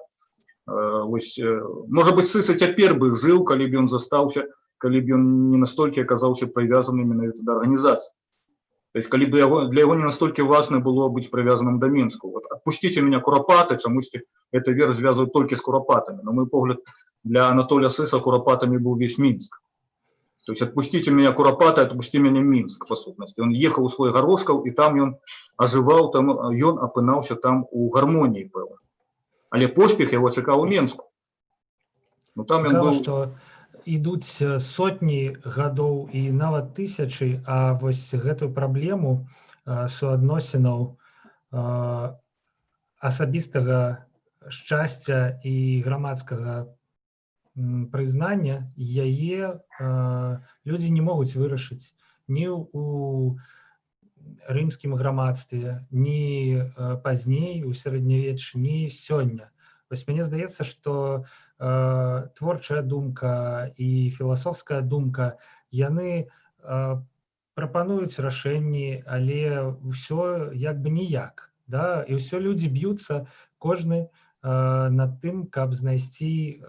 Может быть, сыс и цяпер бы жил, калі б он застаўся, калі б он не настолько оказался привязанным именно до организации. То есть, калі бы для его не настолько важно было быть привязанным до Минска. Вот, отпустите меня, куропаты, чамусьці это верх связывают только с куропатами. На мой погляд, для Анатолия Сыса куропатами был весь Минск. То есть, отпустите меня, куропаты, отпусти меня, Минск, по сутности. Он ехал у свой Горошков, и там он оживал, там он опынался там у гармонии, пэўна. Але поспех его чакаў у Мінску. Ну, там он был... Што ідуць сотні гадоў і нават тысячы, а вось гэтую праблему суадносінаў асабістага шчасця і грамадскага прызнання, яе людзі не могуць вырашыць ні ў рымскім грамадстве, ні пазней у сярэднявеччы, ні сёння. Вось мне здаецца, што творчая думка і філасофская думка, яны прапануюць рашэнні, але ўсё як бы ніяк, да? І ўсё людзі б'юцца кожны над тым, каб знайсці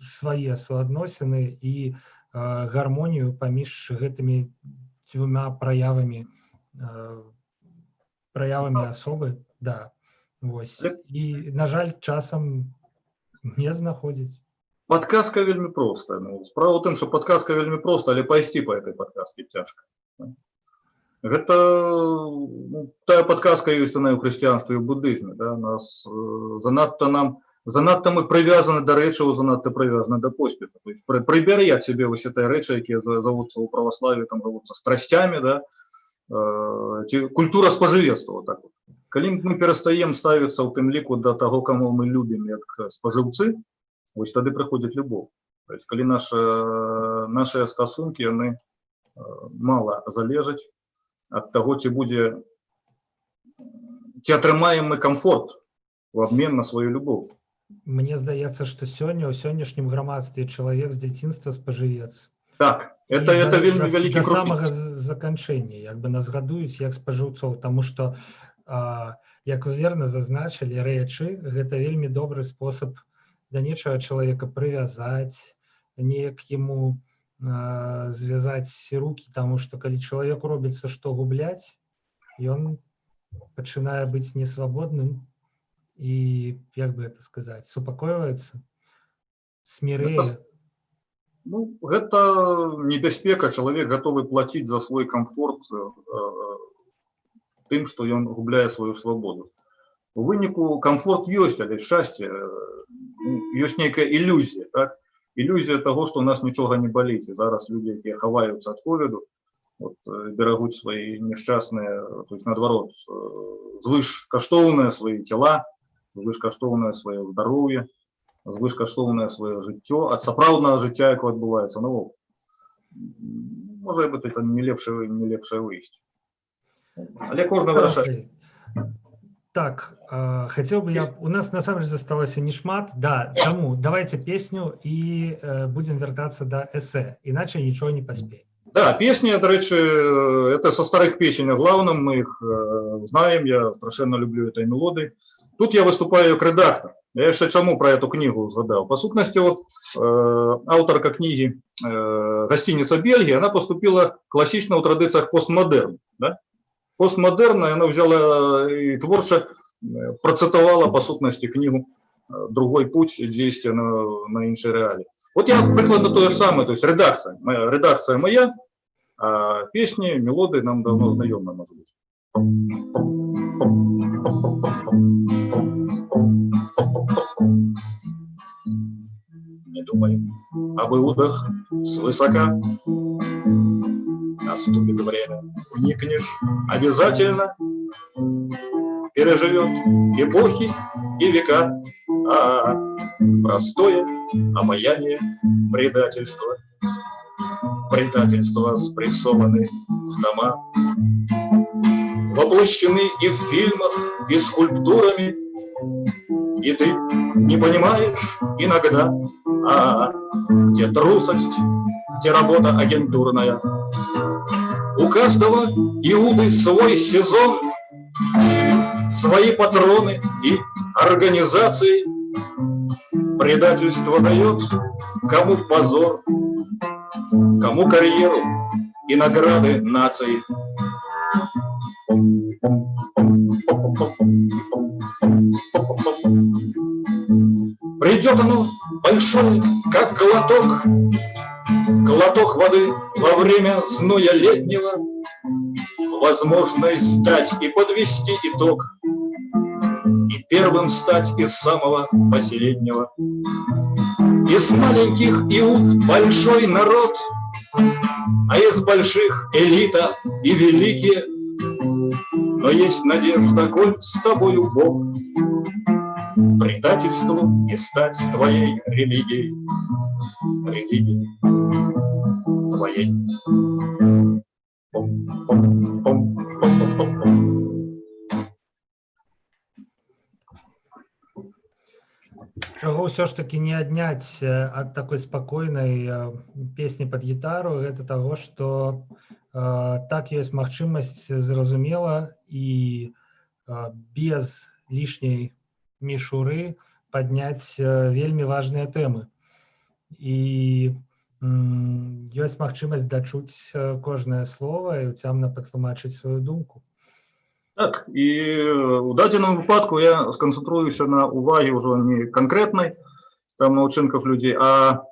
свае суадносіны і гармонію паміж гэтымі дзвюма праявамі асобы, да. Вось. І, на жаль, часам не знаходзіць. Падказка вельмі простая. Ну, справа ў тым, што падказка вельмі проста, але пайсці па этой падказке цяжка. Гэта тая падказка ёсць яна ў хрысціянстве і ў будызме. Да? Занадта мы прывязаны да рэчаў, занадта прывязаны да поспеху. Прыбяры ад сябе вось гэтыя рэчы, якія завуцца ў праваславе, там завуцца страсцямі, да? Ці культура спажывецтва. Так. Калі мы перастаем ставіцца ў тым ліку да таго, каму мы любім як спажыўцы, вось тады прыходзіць любоў. Калі нашыя стасункі, яны мала залежаць ад таго, ці атрымаем мы камфорт у абмен на сваю любоў. Мне здаецца, што сёння ў сённяшнім грамадстве чалавек з дзяцінства спажывец. Так, это вельмі вялікі крок. Да самага заканчэння, як бы нас гадуюць як спажыўцоў, таму што, як вы верна зазначылі, рэчы гэта вельмі добры спосаб да нечага чалавека прывязаць, неяк яму звязаць рукі, таму што калі чалавеку робіцца што губляць, ён пачынае быць несвабодным і, як бы это сказаць, супакойваецца, смірэе. Ну, гэта небяспека, чалавек гатовы плаціць за свой камфорт тым, што ён губляе сваю свабоду. У выніку камфорт ёсць, але шчасце, ёсць нейкая ілюзія, так? Ілюзія таго, што ў нас нічога не баліць. І зараз людзі, якія хаваюцца ад ковіду, берагуць свае нешчасныя, то есть наадварот, звышкаштоўныя свае цела, звышкаштоўнае сваё здароўе, звышкаштоўнае сваё жыццё ад сапраўднага жыцця, якое адбываецца навокал. Можа быць, это не лепшае выйсце. Але кожны вырашае. Так, хотел бы я... У нас, на самом деле, засталось не шмат. Да, тому давайте песню и будем вертаться до эссе. Иначе ничего не поспеем. Да, песни, до речи, это со старых песен главным. Мы их знаем, я страшенно люблю этой мелодии. Тут я выступаю как редактор. Я еще чему про эту книгу згадал. По сутности, вот авторка книги «Гостиница Бельгия», она поступила классично в традициях постмодерна. Да? Постмодерна, она взяла и творча процитовала по сутности книгу «Другой путь действия на іншей реалии». Вот я прикладно то же самое, то есть редакция моя, а песни, мелодии нам давно знакомы, может быть. Не думай об иудах свысока. Наступит время, вникнешь обязательно, переживет эпохи и века, простое обаяние предательства, предательства спрессованы в дома, воплощены и в фильмах, и скульптурами, и ты не понимаешь иногда, где трусость, где работа агентурная. У каждого Иуды свой сезон, свои патроны и организации. Предательство дает кому позор, кому карьеру и награды нации. Придет оно большое, как глоток, глоток воды во время зноя летнего, возможность сдать и подвести итог, и первым стать из самого последнего. Из маленьких Иуд большой народ, а из больших элита и великие. Но есть надежда, коль с тобою Бог, предательству не стать твоей религией, религией твоей. Чаго яго ўсё ж таки не адняць ад такой спакойнай песні пад гітару, гэта таго, што так ёсць магчымасць зразумела і без лішняй мішуры падняць вельмі важныя тэмы. І ёсць магчымасць дачуць кожнае слово і уцямна патлумачыць сваю думку. Так, і ў дадзеным выпадку я сканцэнтруюся на увагі ўжо не канкрэтнай там на ўчынках людзей, а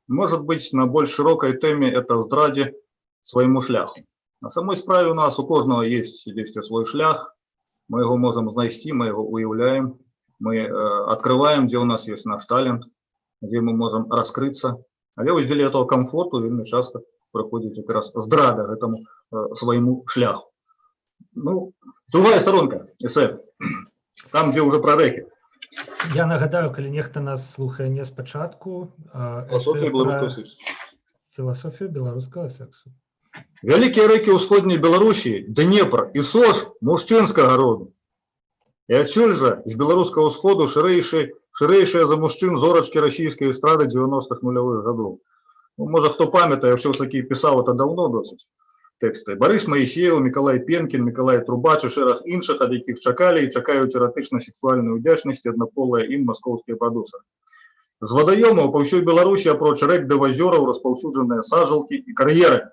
может быть на больш шырокай тэме это здрадзе свайму шляху. На самой справе у нас у кожнага есть свой шлях, мы его можем знайсці, мы его уяўляем, мы открываем, где у нас есть наш талент, где мы можем раскрыться. Але вось дзеля этого комфорту вельмі часто прыходзіць якраз здрада гэтаму свайму шляху. Ну, другая сторонка эсэ, там, где уже про рэкі. Я нагадаю, калі нехта нас слухае не спачатку, філасофію беларускага сексу. Вялікія рэкі ўсходняй Беларусі, Днепр і Сош мужчынскага роду. І адсюль жа з беларускага ўсходу шырэйшыя за мужчын зорачкі расійскай эстрады 90-х нулявых гадоў. Ну, можа, хто памятае, ўсё ж такі пісаў это даўно досыць тэксты. Барыс Маісеў, Мікалай Пенкін, Мікалай Трубач і шэраг іншых, ад якіх чакалі і чакаюць эратычна-сексуальнай удзячнасці аднаполыя ім маскоўскія прадусары. З вадаёмаў па ўсёй Беларусі апроч рэк да азёраў распаўсюджаныя сажалкі і кар'еры.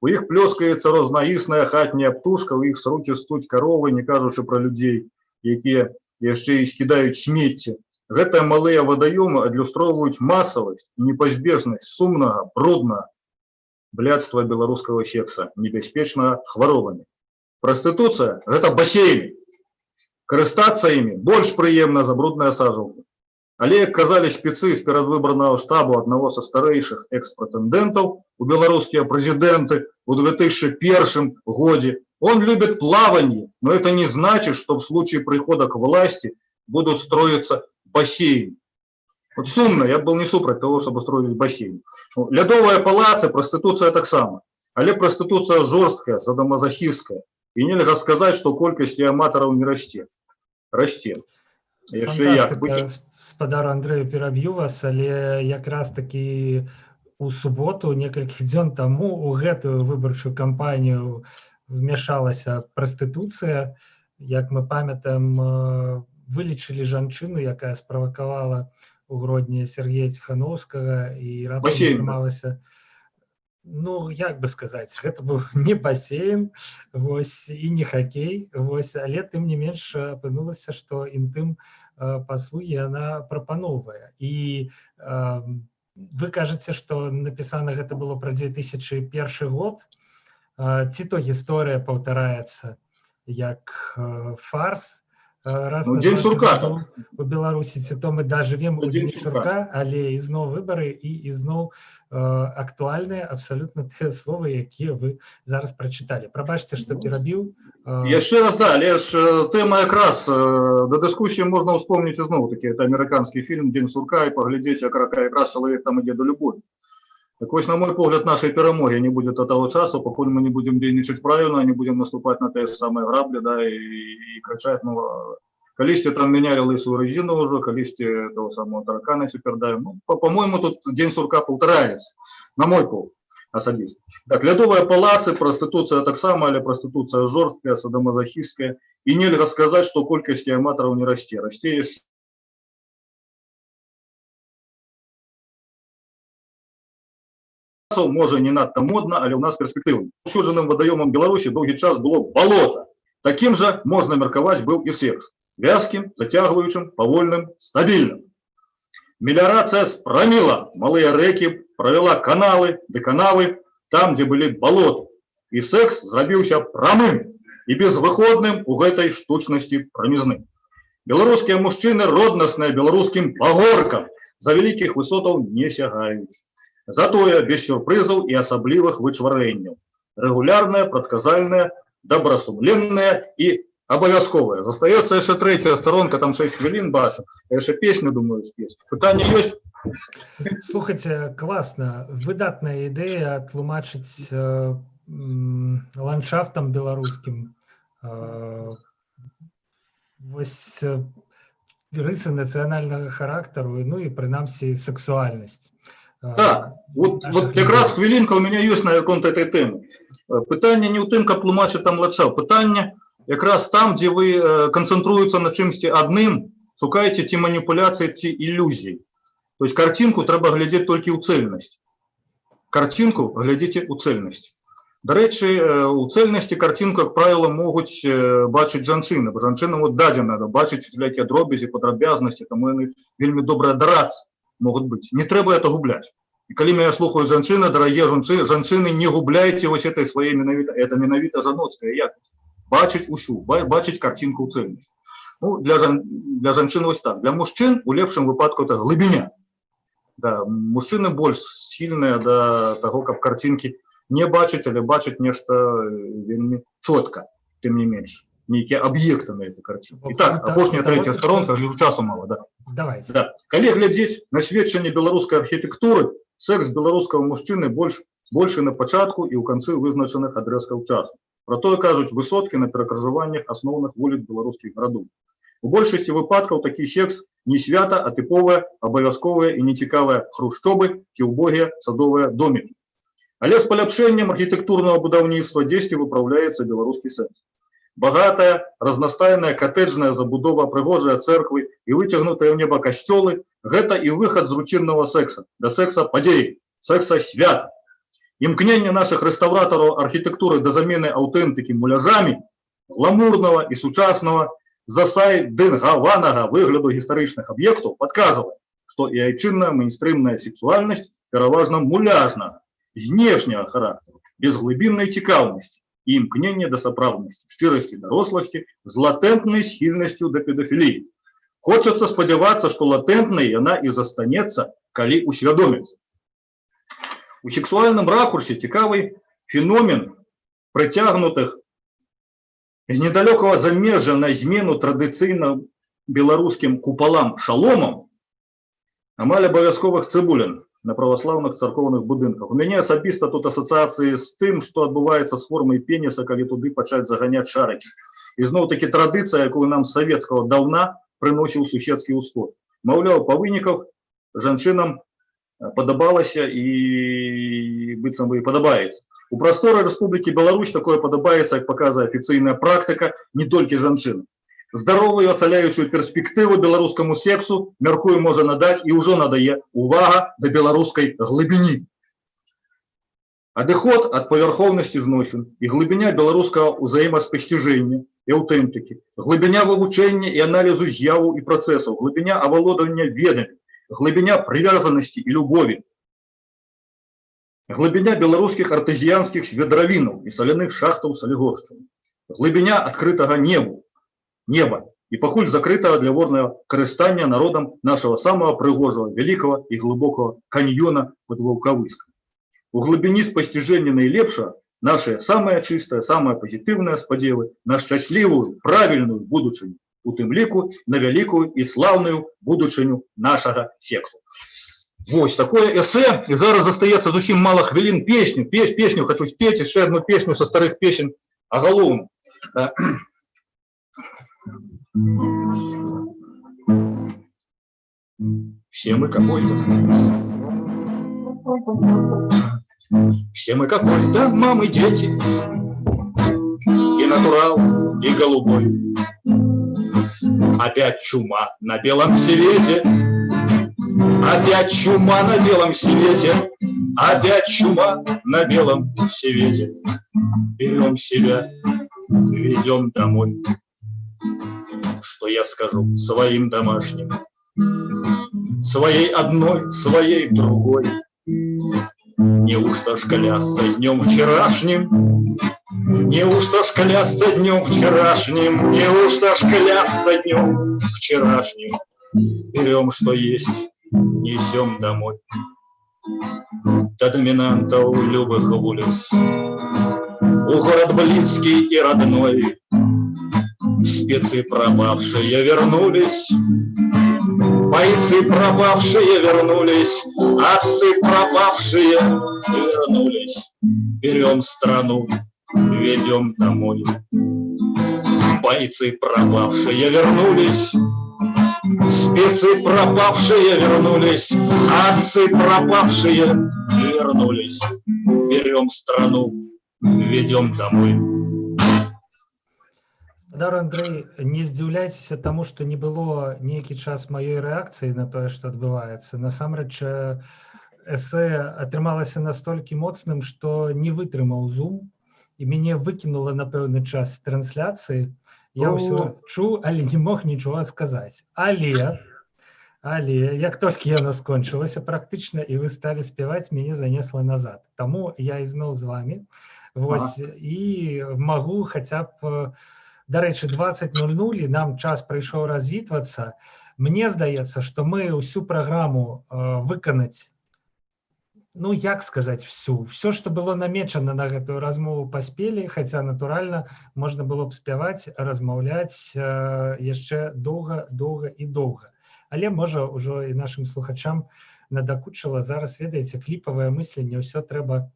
У іх плёскаецца рознаісная хатняя птушка, у іх срукі стуць каровы, не кажучы пра людзей, якія яшчэ і скідаюць смецце. Гэтыя малыя вадаёмы адлюстроўваюць масавасць і непазбежнасць сумнага, бруднага блядства беларускага секса, небяспечнага хваробамі. Прастытуцыя – гэта басейны. Карыстацца імі больш прыемна за брудныя сажалкі. Але, як казалі шпіцы з перадвыбарнага штабу аднаго са старэйшых экс-прэтэндэнтаў у беларускія прэзідэнты ў 2001 годзе, он любит плавание, но это не значит, что в случае прихода к власти будут строиться бассейны. Вот сумно, я был не супраць того, чтобы строить бассейн. Лядовыя палацы, проституция таксама. Але проституция жорсткая, садомазохистская. И нельга сказать, что колькасць аматараў не расце. Расце. Фантастика, спадару Андрею, пераб'ю вас, але якраз таки у суботу, некалькі дзён таму, у гэтую выбарчую кампанію вмешалася проституцыя. Як мы памятаем, вылечылі жанчыну, якая справакавала у Гродні Сергея Ціхановскага, і раптам атрымалася, ну, як бы сказаць, гэта быў не басейн, вось, і не хакей, вось, але тым не менш апынулася, што інтым паслугі яна прапаноўвае. І вы кажаце, што напісана гэта было пра 2001 год, ці то гісторыя паўтараецца як фарс, раз на 20 гадоў у Беларусі, ці то мы дажывем у дзень сурка, але ізноў выбары і ізноў актуальныя абсалютна тыя словы, якія вы зараз прачыталі. Прабачце, што перабіў. Яшчэ раз, да, але ж тэма якраз да дыскусіі можна ўспомніць ізноў такі, это амерыканскі фільм «Дзень сурка» і паглядзець, як якраз чалавек там ідзе да любові. Так вось, на мой погляд, нашей перамоги не будет до того часу, покуль мы не будем дзейнічаць правильно, не будем наступать на те самые грабли, да, и кричать, ну, количество там меняли лысую резину уже, количество того самого таракана теперь, да. Ну, по-моему, тут день сурка повторяется, на мой погляд, особисто. Так, лядовые палацы, проституция так само, але проституция жорсткая, садомазохистская, и нельга сказать, что колькасць аматараў не расце. Расце може не надто модно, але у нас перспективно. Суженным водоемом Беларуси долгий час было болото. Таким же можно мерковать был и секс. Вязким, затягивающим, повольным, стабильным. Мелиорация спрамила малые реки, провела каналы, деканавы, там, где были болота. И секс зрабіўся прамым и безвыходным у этой штучности промизны. Белорусские мужчины родностные белорусским пагоркам за великих высотов не сягают. Затое без сюрпрызаў і асаблівых вычварэнняў. Рэгулярная, прадказальная, добрасумленная і абавязковая. Застаецца яшчэ трэцяя сторонка, там 6 хвілін бачу. Яшчэ песню, думаю, спець. Пытанне ёсць? Слухайте, класна. Выдатная ідэя тлумачыць ландшафтам беларускім. Вось рысы нацыянальнага характару, ну і прынамсі сексуальнасць. Так, вот как раз хвилинка у меня есть на конт этой темы. Пытание не у тым, как тлумачить там лача, пытание как раз там, где вы концентруетесь на чимсьці одним, шукаете те манипуляции, те иллюзии. То есть картинку треба глядеть только у цельность. Картинку глядите у цельность. До речі, у цельності картинку, як правило, можуть бачити жанчини, бо жанчинам от дадено бачити всілякі дробязі, подробязності, тому вони вельми добре адараці можуть бути. Не треба це губляти. І коли мене слухають жанчини, дорогі жанчини, не губляйте ось цієї своєї це менавіта жаноцька якість. Бачить усю, бачить картинку у цельності. Ну, для жанчин ось так. Для мужчин у лепшому випадку це глибиня. Да, мужчины больше сильные до того, как картинки не бачить, или бачить нечто вельми четко, тем не меньше. Некие объекты на этой картине. Итак, апошняя третья сторонка, часу мало, да. Давайте. Да. Калі глядзець на сведчанне беларускай архітэктуры, секс беларускага мужчыны больше на пачатку і ў канцы вызначаных адрэзкаў часу. Про тое кажуць высоткі на перакрыжаваннях асноўных вуліц беларускіх гарадоў. У большасці выпадкаў такі секс не свята, а тыповая, абавязковая і нецікавая хрушчобы ці ўбогія садовыя домікі. Але з паляпшэннем архітэктурнага будаўніцтва дзесьці выпраўляецца беларускі сэнс. Богатая, разностайная коттеджная забудова, прыгожыя церквы і выцягнутыя ў неба касцёлы – гэта і выхад з руціннага секса, да секса падзей, секса свята. Імкненне наших рэстаўратараў архітэктуры да замены аўтэнтыкі муляжамі, гламурнага і сучаснага, засайдынгаванага выгляду гістарычных аб'ектаў падказвае, што і айчынная мейнстрымная сексуальнасць пераважна муляжнага, знешняга характару, без глыбіннай цікаўнасці і імкнення да сапраўднасці, шчырасці даросласці з латэнтнай схільнасцю да педафіліі. Хочацца спадзявацца, што латэнтнай яна і застанецца, калі усвядоміцца. У сексуальным ракурсе цікавы феномен прыцягнутых з недалёкага замежжа на змену традыцыйна беларускім купалам-шаломам амаль абавязковых цыбулін на праваслаўных царкоўных будынках. У мяне асабіста тут асацыяцыі з тым, што адбываецца з формай пеніса, калі туды пачаць заганяць шарыкі. І зноў-такі традыцыя, якую нам з савецкага даўна прыносіў суседскі ўсход. Маўляў, па выніках жанчынам падабалася і быццам бы і падабаецца. У прасторы Рэспублікі Беларусь такое падабаецца, як паказвае афіцыйная практыка, не толькі жанчын. Здоровую ацаляючую перспектыву беларускаму сексу, мяркую, можа надаць і ўжо надае увага да беларускай глыбіні. Адыход ад павярхоўнасці зносін і глыбіня беларускага ўзаемаспасціжэння і аўтэнтыкі, глыбіня вывучэння і аналізу з'яваў і працэсаў, глыбіня авалодання ведамі, глыбіня прывязанасці і любові, глыбіня беларускіх артызіянскіх сведравінаў і саляных шахтаў салігоршчыны, глыбіня адкрытага неба і пакуль закрытага для вольнага карыстання народам нашага самага прыгожага, вялікага і глыбокага каньёна пад Ваўкавыскам. У глыбіні спасціжэння найлепшага нашыя самыя чыстыя, самыя пазітыўныя спадзевы на шчаслівую, правільную будучыню, у тым ліку на вялікую і слаўную будучыню нашага сексу. Вось такое эсэ, і зараз застаецца зусім мала хвілін песню. Песню хочу спець, яшчэ одну песню са старых песень агалоўную. Все мы какой-то мамы, дети, и натурал, и голубой. Опять чума на белом свете, опять чума на белом свете, опять чума на белом свете. Берем себя, ведем домой. Что я скажу своим домашним, своей одной, своей другой? Неужто ж клясться днем вчерашним? Неужто ж клясться днем вчерашним? Неужто ж клясться днем вчерашним? Берем, что есть, несем домой. До доминантов любых улиц, у город близкий и родной. Спецы пропавшие вернулись, бойцы пропавшие вернулись, отцы пропавшие вернулись. Берем страну, ведем домой. Бойцы пропавшие вернулись, Спецы пропавшие вернулись, отцы пропавшие вернулись. Берем страну, ведем домой. Гаспадар Андрэй, не здзіўляйцеся таму, што не было нейкі час маёй рэакцыі на тое, што адбываецца. Насамрэч, эсэ атрымалася настолькі моцным, што не вытрымаў Zoom, і мяне выкінула на пэўны час трансляцыі. Я ўсё чуў, але не мог нічога сказаць. Але як толькі яно скончылася практычна, і вы сталі спяваць, мяне занесла назад. Таму я ізноў з вамі. Вось, і магу хаця б, дарэчы, 20:00, нам час прыйшоў развітвацца. Мне здаецца, што мы ўсю праграму выканаць, ну, як сказаць, все, што было намечана на гэтую размову, паспелі, хаця, натуральна, можна было б спяваць, размаўляць яшчэ доўга і доўга. Але, можа, ўжо і нашым слухачам надакучыла. Зараз, ведаеце, кліпавае мысленне, ўсё трэба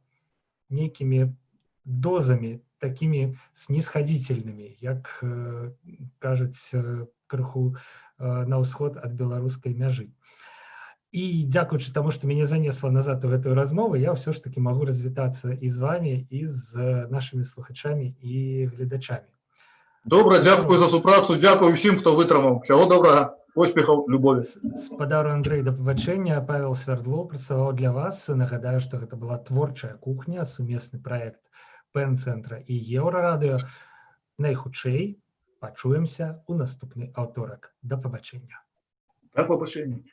нейкімі дозамі, такімі снісхадзительнымі, як кажуць крыху на ўсход ад беларускай мяжы. І дзякуючы таму, што мяне занесла назад у гэтую размову, я ўсё ж такі магу развітацца і з вамі, і з нашымі слухачамі і гледачамі. Добра, дзякую за супрацу, дзякую ўсім, хто вытрымаў. Усяго добрага, поспехаў, любові. Гаспадару Андрэй, да пабачэння. Павел Свярдлоў працаваў для вас. Нагадаю, што гэта была творчая кухня, сумесны праект Пен-цэнтра і Еўрарадыё. Найхутчэй пачуемся ў наступны аўторак. Да пабачэння. Да пабачэння.